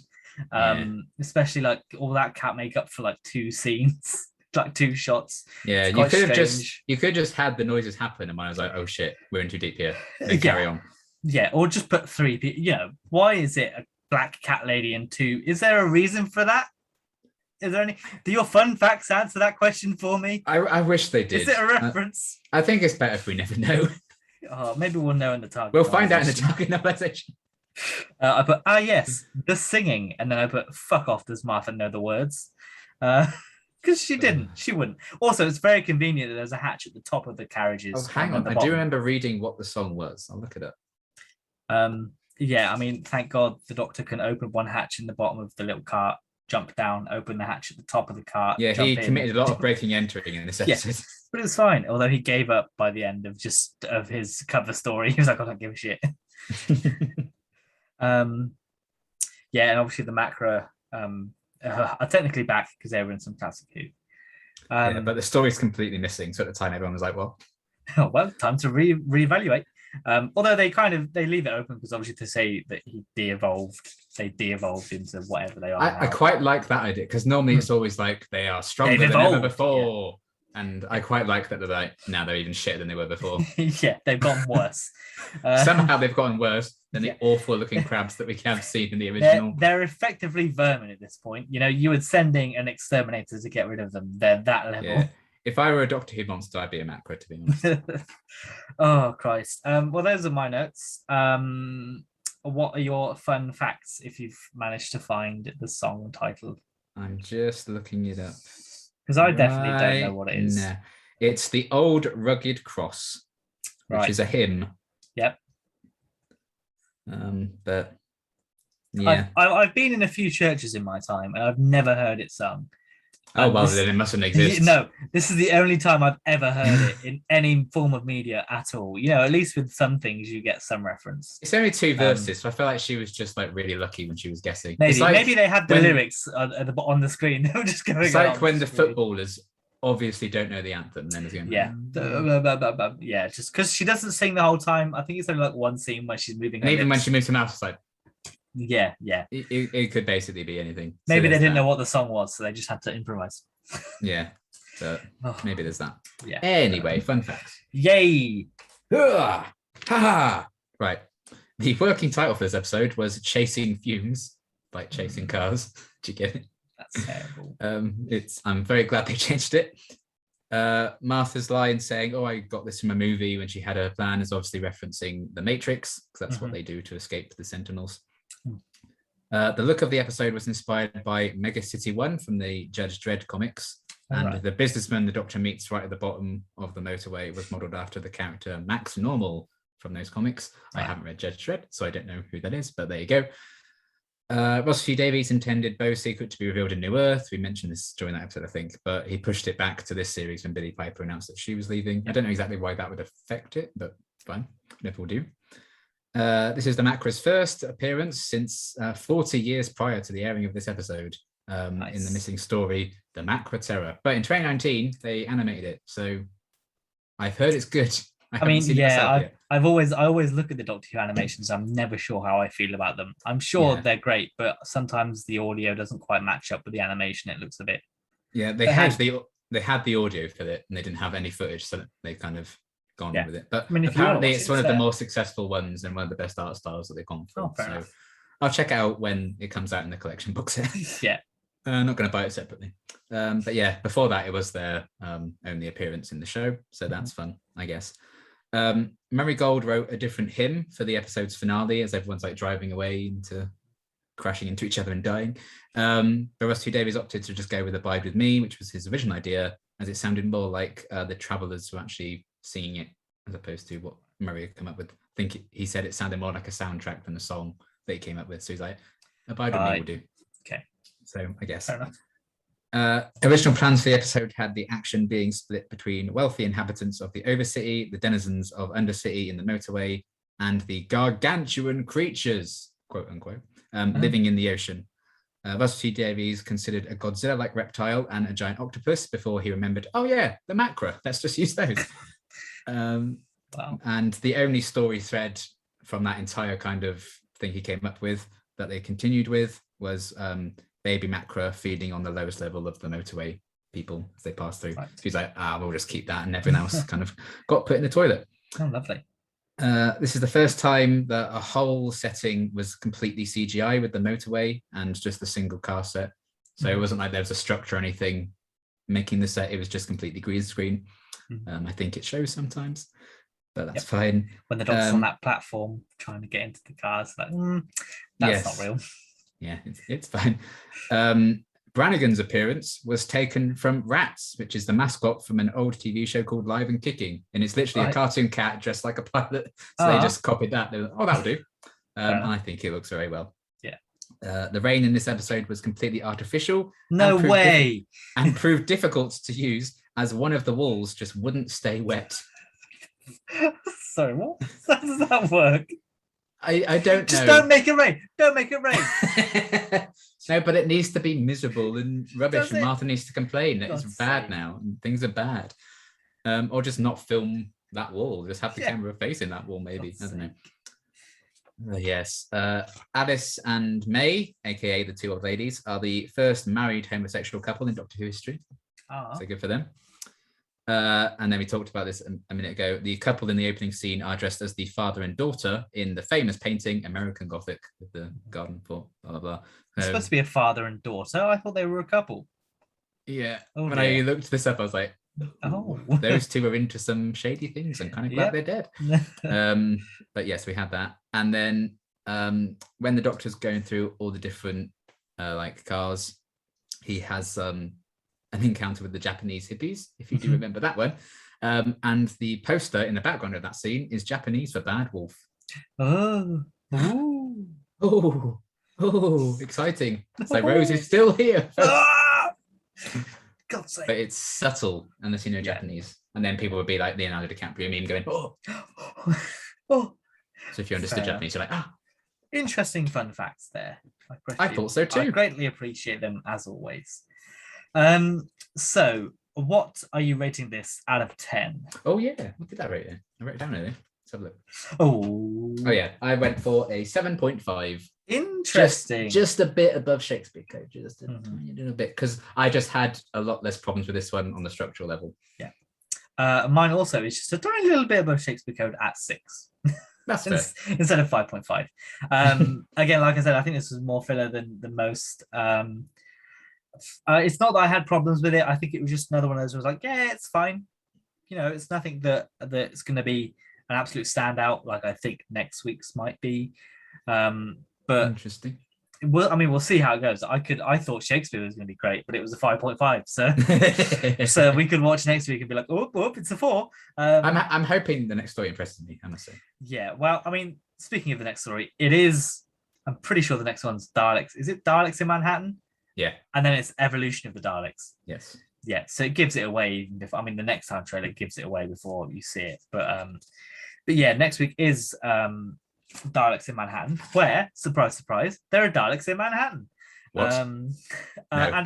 Speaker 1: Especially like all that cat makeup for like 2 scenes, like 2 shots.
Speaker 2: Yeah, you could have just had the noises happen, and I was like, oh shit, we're in too deep here. Then carry on.
Speaker 1: Yeah, or just put 3 people. Why is it a black cat lady and 2? Is there a reason for that? Is there any? Do your fun facts answer that question for me?
Speaker 2: I wish they did.
Speaker 1: Is it a reference?
Speaker 2: I think it's better if we never know.
Speaker 1: Oh, maybe well know in the target.
Speaker 2: We'll find out in the target novelization.
Speaker 1: I put yes, the singing, and then I put fuck off. Does Martha know the words? Because she didn't. She wouldn't. Also, it's very convenient that there's a hatch at the top of the carriages.
Speaker 2: Oh, hang on. I do remember reading what the song was. I'll look it up.
Speaker 1: I mean, thank God the doctor can open one hatch in the bottom of the little cart, jump down, open the hatch at the top of the cart.
Speaker 2: Yeah, he committed a lot of breaking and entering in this episode.
Speaker 1: Yeah, but it was fine. Although he gave up by the end of his cover story. He was like, I don't give a shit. And obviously the Macra are technically back because they were in some classic Who.
Speaker 2: Yeah, but the story's completely missing. So at the time, everyone was like, well,
Speaker 1: well, time to reevaluate. Although they leave it open because obviously to say that he they de-evolved into whatever they are
Speaker 2: I
Speaker 1: now.
Speaker 2: quite like that idea because normally it's always like they are stronger
Speaker 1: They've
Speaker 2: than ever
Speaker 1: evolved,
Speaker 2: before. And I quite like that they're like, now they're even shitter than they were before.
Speaker 1: Yeah, they've gotten worse.
Speaker 2: Somehow they've gotten worse than
Speaker 1: Yeah.
Speaker 2: the awful looking crabs that we have seen in the original.
Speaker 1: They're effectively vermin at this point. You know, you would sending an exterminator to get rid of them. They're that level.
Speaker 2: Yeah. If I were a Doctor Who monster, I'd be a macro, to be honest.
Speaker 1: Oh Christ. Well, those are my notes. What are your fun facts if you've managed to find the song title?
Speaker 2: I'm just looking it up.
Speaker 1: Because I definitely don't know what it is.
Speaker 2: Nah. It's the Old Rugged Cross, which is a hymn.
Speaker 1: Yep.
Speaker 2: But yeah,
Speaker 1: I've been in a few churches in my time, and I've never heard it sung.
Speaker 2: Oh, well, then it mustn't exist.
Speaker 1: No, this is the only time I've ever heard it in any form of media at all. You know, at least with some things you get some reference.
Speaker 2: It's only 2 verses, so I feel like she was just like really lucky when she was guessing.
Speaker 1: Maybe they had the lyrics on the screen. They were just going.
Speaker 2: It's like when the footballers obviously don't know the anthem, and then it's going.
Speaker 1: Yeah, just because she doesn't sing the whole time. I think it's only like one scene where she's moving.
Speaker 2: And even when she moves her mouth, it's like.
Speaker 1: Yeah.
Speaker 2: It could basically be anything.
Speaker 1: Maybe they didn't know what the song was, so they just had to improvise.
Speaker 2: Yeah, but maybe there's that.
Speaker 1: Yeah.
Speaker 2: Anyway, fun facts.
Speaker 1: Yay!
Speaker 2: Ha ha! Right. The working title for this episode was "Chasing Fumes," like chasing cars. Did you get it?
Speaker 1: That's terrible.
Speaker 2: I'm very glad they changed it. Martha's line saying, "Oh, I got this from a movie," when she had her plan, is obviously referencing The Matrix, because that's what they do to escape the Sentinels. The look of the episode was inspired by Mega City 1 from the Judge Dredd comics. And the businessman the Doctor meets right at the bottom of the motorway was modeled after the character Max Normal from those comics. I haven't read Judge Dredd, so I don't know who that is, but there you go. Ross Hugh Davies intended Bo's secret to be revealed in New Earth. We mentioned this during that episode, I think, but he pushed it back to this series when Billie Piper announced that she was leaving. I don't know exactly why that would affect it, but fine, whatever will do. This is the Macra's first appearance since 40 years prior to the airing of this episode in the missing story, The Macra Terror. But in 2019, they animated it, so I've heard it's good. I always look at the Doctor Who animations. I'm never sure how I feel about them. I'm sure they're great, but sometimes the audio doesn't quite match up with the animation. It looks a bit. Yeah, they had the audio for it, and they didn't have any footage, so they kind of gone with it. But apparently, it's one of the more successful ones and one of the best art styles that they've gone for. So enough. I'll check it out when it comes out in the collection box set.
Speaker 1: Yeah.
Speaker 2: I'm not going to buy it separately. But yeah, before that, it was their only appearance in the show. So that's fun, I guess. Murray Gold wrote a different hymn for the episode's finale as everyone's like driving away into crashing into each other and dying. But Ross Hugh Davies opted to just go with Abide With Me, which was his original idea, as it sounded more like the Travellers were actually singing it as opposed to what Murray had come up with. I think he said it sounded more like a soundtrack than a song that he came up with. So he's like, Abide With Me will do.
Speaker 1: Okay.
Speaker 2: So I guess. Fair enough. Original plans for the episode had the action being split between wealthy inhabitants of the Overcity, the denizens of Undercity in the motorway, and the gargantuan creatures, quote unquote, living in the ocean. Russell T Davies considered a Godzilla-like reptile and a giant octopus before he remembered, oh yeah, the Macra, let's just use those. And the only story thread from that entire kind of thing he came up with that they continued with was baby Macra feeding on the lowest level of the motorway people as they pass through. Right. So he's like, we'll just keep that, and everyone else kind of got put in the toilet.
Speaker 1: Oh, lovely.
Speaker 2: This is the first time that a whole setting was completely CGI with the motorway and just a single car set. So it wasn't like there was a structure or anything making the set. It was just completely green screen. I think it shows sometimes, but that's fine.
Speaker 1: When the Doctor's on that platform trying to get into the cars, like, that's not real.
Speaker 2: Yeah, it's fine. Brannigan's appearance was taken from Rats, which is the mascot from an old TV show called Live and Kicking. And it's literally a cartoon cat dressed like a pilot. So they just copied that. They were like, that'll do. And I think it looks very well.
Speaker 1: Yeah.
Speaker 2: The rain in this episode was completely artificial.
Speaker 1: No way.
Speaker 2: And proved difficult to use as one of the walls just wouldn't stay wet.
Speaker 1: Sorry, what? How does that work?
Speaker 2: I don't
Speaker 1: Just
Speaker 2: know.
Speaker 1: don't make it rain. Don't make it rain.
Speaker 2: No, but it needs to be miserable and rubbish,
Speaker 1: Does
Speaker 2: and
Speaker 1: it?
Speaker 2: Martha needs to complain that it's
Speaker 1: God's
Speaker 2: bad
Speaker 1: sake.
Speaker 2: now and things are bad. Or just not film that wall. Just have the
Speaker 1: Yeah.
Speaker 2: camera facing that wall, maybe.
Speaker 1: God's
Speaker 2: I don't know.
Speaker 1: sake.
Speaker 2: Yes. Alice and May, aka the two old ladies, are the first married homosexual couple in Doctor Who history.
Speaker 1: Ah.
Speaker 2: So good for them. And then we talked about this a minute ago. The couple in the opening scene are dressed as the father and daughter in the famous painting American Gothic with the garden fort, blah, blah, blah.
Speaker 1: It's supposed to be a father and daughter. I thought they were a couple.
Speaker 2: Yeah.
Speaker 1: Oh,
Speaker 2: when
Speaker 1: dear.
Speaker 2: I looked this up, I was like,
Speaker 1: Oh.
Speaker 2: those two are into some shady things. I'm kind of glad they're dead. But yes, we had that. And then when the Doctor's going through all the different like cars, he has an encounter with the Japanese hippies, if you do remember that one. And the poster in the background of that scene is Japanese for bad wolf.
Speaker 1: Oh. Ooh.
Speaker 2: Oh, exciting. So Rose is still here.
Speaker 1: Ah! God's sake.
Speaker 2: But it's subtle unless you know Japanese. And then people would be like Leonardo DiCaprio meme going, oh.
Speaker 1: Oh.
Speaker 2: So if you understood Japanese, you're like, ah.
Speaker 1: Interesting fun facts there.
Speaker 2: I thought so too.
Speaker 1: I greatly appreciate them as always. So what are you rating this out of 10?
Speaker 2: Oh yeah, what did I rate it? I wrote it down earlier. Let's have a look.
Speaker 1: Oh
Speaker 2: yeah, I went for a 7.5.
Speaker 1: Interesting.
Speaker 2: Just a bit above Shakespeare Code, just a tiny little bit, because I just had a lot less problems with this one on the structural level.
Speaker 1: Yeah. Mine also is just a tiny little bit above Shakespeare Code at 6.
Speaker 2: That's fair.
Speaker 1: Instead of 5.5. Again, like I said, I think this was more filler than most. It's not that I had problems with it. I think it was just another one of those was like, yeah, it's fine. You know, it's nothing that's going to be an absolute standout like I think next week's might be. But
Speaker 2: interesting.
Speaker 1: We'll see how it goes. I thought Shakespeare was going to be great, but it was a 5.5. So we could watch next week and be like, oh, it's a 4.
Speaker 2: I'm hoping the next story impresses me, I must say.
Speaker 1: Yeah, well, I mean, speaking of the next story, it is. I'm pretty sure the next one's Daleks. Is it Daleks in Manhattan?
Speaker 2: Yeah.
Speaker 1: And then it's Evolution of the Daleks.
Speaker 2: Yes.
Speaker 1: Yeah, so it gives it away. Even if the next time trailer gives it away before you see it. But yeah, next week is Daleks in Manhattan, where, surprise, surprise, there are Daleks in Manhattan.
Speaker 2: What?
Speaker 1: And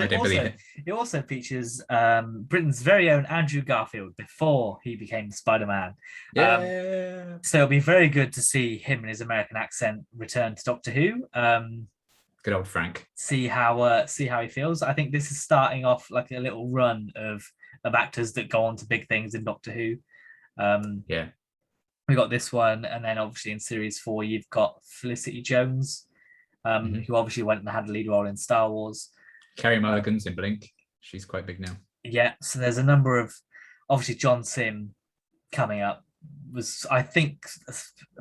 Speaker 1: it also features Britain's very own Andrew Garfield before he became Spider-Man.
Speaker 2: Yeah.
Speaker 1: So it'll be very good to see him and his American accent return to Doctor Who.
Speaker 2: Good old Frank.
Speaker 1: See how he feels. I think this is starting off like a little run of actors that go on to big things in Doctor Who.
Speaker 2: Yeah.
Speaker 1: We got this one, and then obviously in series 4 you've got Felicity Jones, who obviously went and had a lead role in Star Wars.
Speaker 2: Carrie Mulligan's in Blink. She's quite big now.
Speaker 1: Yeah, so there's a number of, obviously John Sim coming up was, I think,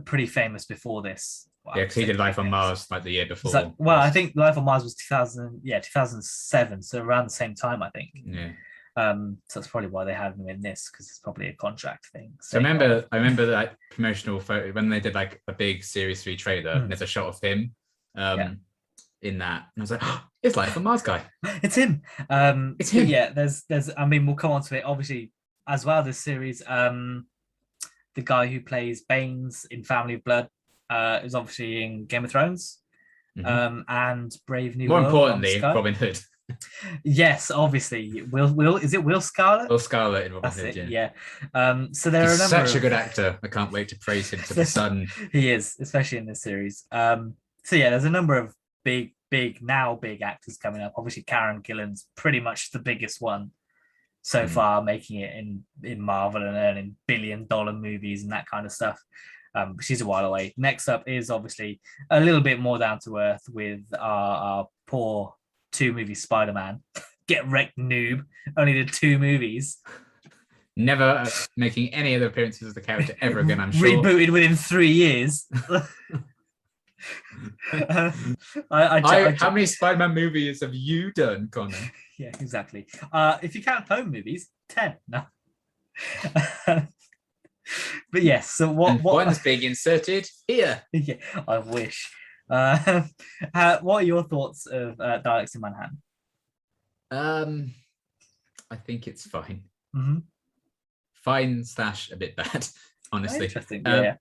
Speaker 1: pretty famous before this.
Speaker 2: Yeah, because he did Life on Mars like the year before.
Speaker 1: So, well, I think Life on Mars was 2007, so around the same time, I think.
Speaker 2: Yeah.
Speaker 1: So that's probably why they had him in this, because it's probably a contract thing.
Speaker 2: So I remember that promotional photo when they did like a big Series 3 trailer. And there's a shot of him in that, and I was like, oh, it's Life on Mars guy.
Speaker 1: It's him.
Speaker 2: It's him.
Speaker 1: Yeah, there's. I mean, we'll come on to it obviously as well. This series, the guy who plays Baines in Family of Blood is obviously in Game of Thrones, and Brave New
Speaker 2: World. More importantly,
Speaker 1: Robin
Speaker 2: Robin Hood.
Speaker 1: Yes, obviously. Will is it Will Scarlet?
Speaker 2: Will Scarlet in Robin Hood.
Speaker 1: Yeah. So there
Speaker 2: He's
Speaker 1: are a number
Speaker 2: such a good actor. I can't wait to praise him to the sun.
Speaker 1: He is, especially in this series. So yeah, there's a number of big actors coming up. Obviously, Karen Gillan's pretty much the biggest one so far, making it in Marvel and earning billion-dollar movies and that kind of stuff. She's a while away. Next up is obviously a little bit more down to earth with our poor 2-movie Spider-Man. Get wrecked, noob. Only did 2 movies.
Speaker 2: Never making any other appearances as the character ever again, I'm sure.
Speaker 1: Rebooted within 3 years.
Speaker 2: How many Spider-Man movies have you done, Connor?
Speaker 1: Yeah, exactly. If you count home movies, 10. No. But yes, so what
Speaker 2: one's being inserted here.
Speaker 1: Yeah, I wish. What are your thoughts of Daleks in Manhattan?
Speaker 2: I think it's fine.
Speaker 1: Mm-hmm.
Speaker 2: Fine / a bit bad, honestly.
Speaker 1: Interesting. Yeah.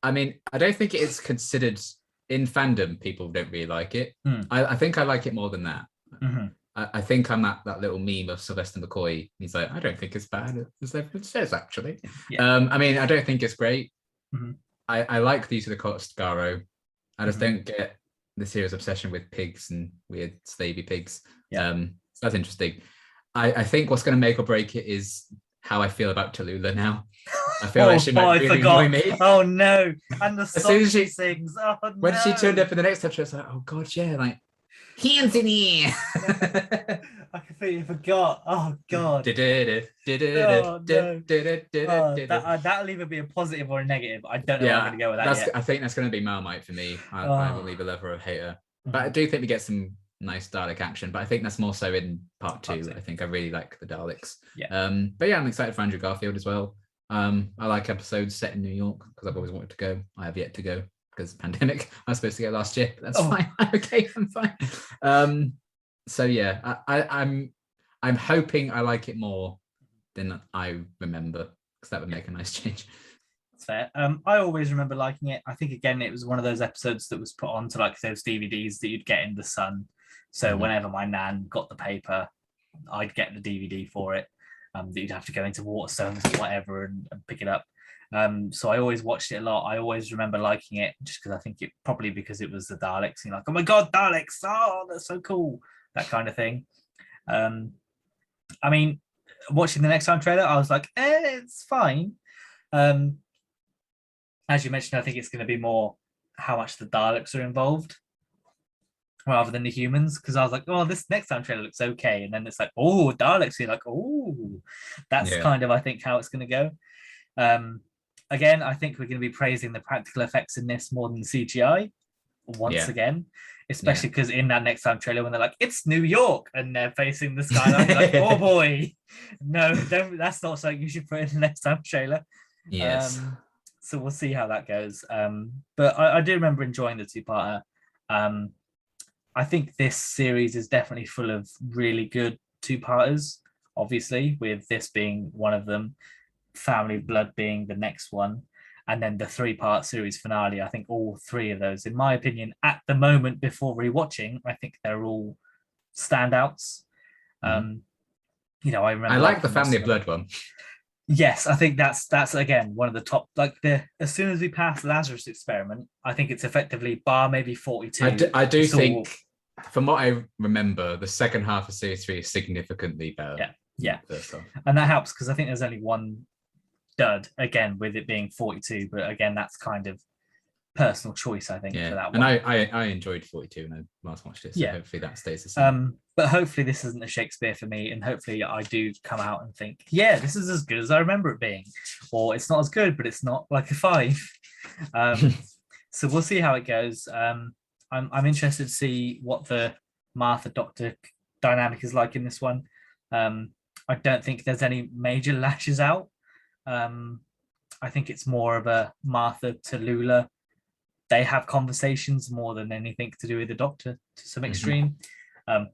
Speaker 2: I mean, I don't think it's considered in fandom. People don't really like it.
Speaker 1: Mm.
Speaker 2: I think I like it more than that.
Speaker 1: Mm-hmm.
Speaker 2: I think I'm that little meme of Sylvester McCoy. He's like, I don't think it's bad as everyone says, actually.
Speaker 1: Yeah.
Speaker 2: I mean, I don't think it's great.
Speaker 1: Mm-hmm.
Speaker 2: I like These Are the Cost Garo. I just
Speaker 1: Mm-hmm.
Speaker 2: don't get the serious obsession with pigs and weird slavey pigs.
Speaker 1: Yeah.
Speaker 2: So that's interesting. I think what's going to make or break it is how I feel about Tallulah now. I feel like she might
Speaker 1: I
Speaker 2: really
Speaker 1: forgot.
Speaker 2: annoy me.
Speaker 1: Oh no! And the
Speaker 2: As soon
Speaker 1: song
Speaker 2: as
Speaker 1: she
Speaker 2: she
Speaker 1: sings. Oh no!
Speaker 2: when she turned up in the next episode, I was like, oh god, yeah, like hands in the air.
Speaker 1: I completely forgot. Oh god. Oh no. That'll either be a positive or a negative. I don't know where I'm going
Speaker 2: Yeah,
Speaker 1: to go with that yet.
Speaker 2: I think that's going to be Marmite for me. I will either love her or hate her. But I
Speaker 1: Mhm.
Speaker 2: do think we get some nice Dalek action. But I think that's more so in part
Speaker 1: Part
Speaker 2: two.
Speaker 1: two.
Speaker 2: I think I really like the Daleks.
Speaker 1: Yeah.
Speaker 2: But yeah, I'm excited for Andrew Garfield as well. I like episodes set in New York because I've always wanted to go. I have yet to go because pandemic. I was supposed to go last year. But that's fine. Okay, I'm fine. So yeah, I'm hoping I like it more than I remember because that would make a nice change.
Speaker 1: That's fair. I always remember liking it. I think again it was one of those episodes that was put onto like those DVDs that you'd get in the sun. So whenever my nan got the paper, I'd get the DVD for it. That you'd have to go into Waterstones or whatever and pick it up. So I always watched it a lot. I always remember liking it just because I think it probably because it was the Daleks. You're like, oh my god, Daleks! Oh, that's so cool. That kind of thing. I mean, watching the next time trailer, I was like, it's fine. As you mentioned, I think it's going to be more how much the Daleks are involved rather than the humans. Because I was like, oh, this next time trailer looks okay, and then it's like, oh, Daleks. You're like, oh, that's kind of I think how it's going to go. Again, I think we're going to be praising the practical effects in this more than the CGI once again, especially because in that next time trailer when they're like, it's New York and they're facing the skyline, you're like, oh boy, no, don't, that's not something you should put in the next time trailer.
Speaker 2: Yes.
Speaker 1: So we'll see how that goes. But I do remember enjoying the two-parter. I think this series is definitely full of really good two-parters, obviously, with this being one of them, Family Blood being the next one, and then the three-part series finale. I think all three of those, in my opinion, at the moment before rewatching, I think they're all standouts. You know, I remember
Speaker 2: I like the Family Blood one.
Speaker 1: Yes, I think that's again one of the top. Like as soon as we pass Lazarus Experiment, I think it's effectively bar maybe 42.
Speaker 2: I do think, from what I remember, the second half of series 3 is significantly better.
Speaker 1: Yeah, and that helps because I think there's only one dud again with it being 42, but again that's kind of personal choice, I think, for that one.
Speaker 2: And I enjoyed 42 when I last watched it, so hopefully that stays the same.
Speaker 1: But hopefully this isn't a Shakespeare for me, and hopefully I do come out and think, yeah, this is as good as I remember it being, or it's not as good, but it's not like a 5. So we'll see how it goes. I'm interested to see what the Martha Doctor dynamic is like in this one. I don't think there's any major lashes out. I think it's more of a Martha to Lula. They have conversations more than anything to do with the Doctor to some extreme,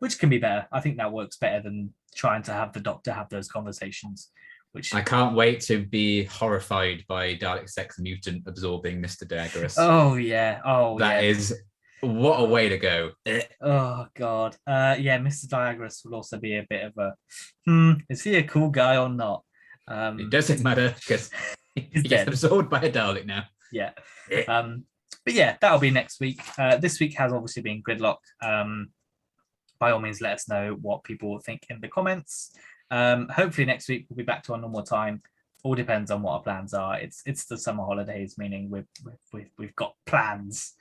Speaker 1: which can be better. I think that works better than trying to have the Doctor have those conversations. Which
Speaker 2: I can't wait to be horrified by Dalek Sex Mutant absorbing Mr. Diagoras.
Speaker 1: Oh yeah,
Speaker 2: that is what a way to go.
Speaker 1: Oh god, yeah, Mr. Diagoras will also be a bit of a is he a cool guy or not?
Speaker 2: It doesn't matter because he gets absorbed by a Dalek now.
Speaker 1: Yeah. But yeah, that'll be next week. This week has obviously been Gridlock. By all means, let us know what people think in the comments. Hopefully next week we'll be back to our normal time. All depends on what our plans are. It's the summer holidays, meaning we've got plans.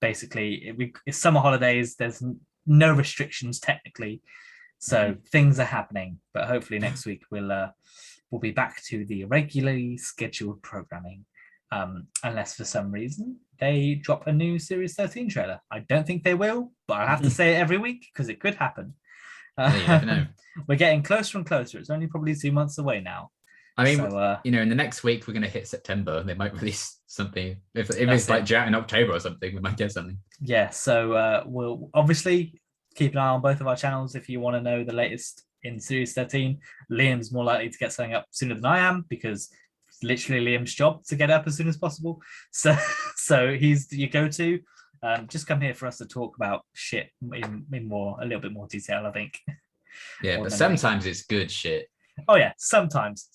Speaker 1: Basically, it's summer holidays. There's no restrictions technically, so things are happening. But hopefully next week we'll be back to the regularly scheduled programming. Unless for some reason they drop a new Series 13 trailer. I don't think they will, but I have to say it every week because it could happen.
Speaker 2: You never know.
Speaker 1: We're getting closer and closer. It's only probably 2 months away now.
Speaker 2: I mean, in the next week we're going to hit September. They might release something. If it's like in October or something, we might get something.
Speaker 1: Yeah. So we'll obviously keep an eye on both of our channels if you want to know the latest in Series 13. Liam's more likely to get something up sooner than I am because literally Liam's job to get up as soon as possible. So he's your go-to. Just come here for us to talk about shit in a little bit more detail, I think.
Speaker 2: Yeah, but sometimes it's good shit.
Speaker 1: Oh yeah, sometimes.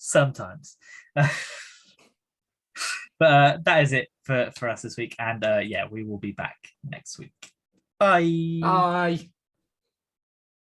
Speaker 1: But that is it for us this week, and yeah, we will be back next week. Bye.
Speaker 2: Bye.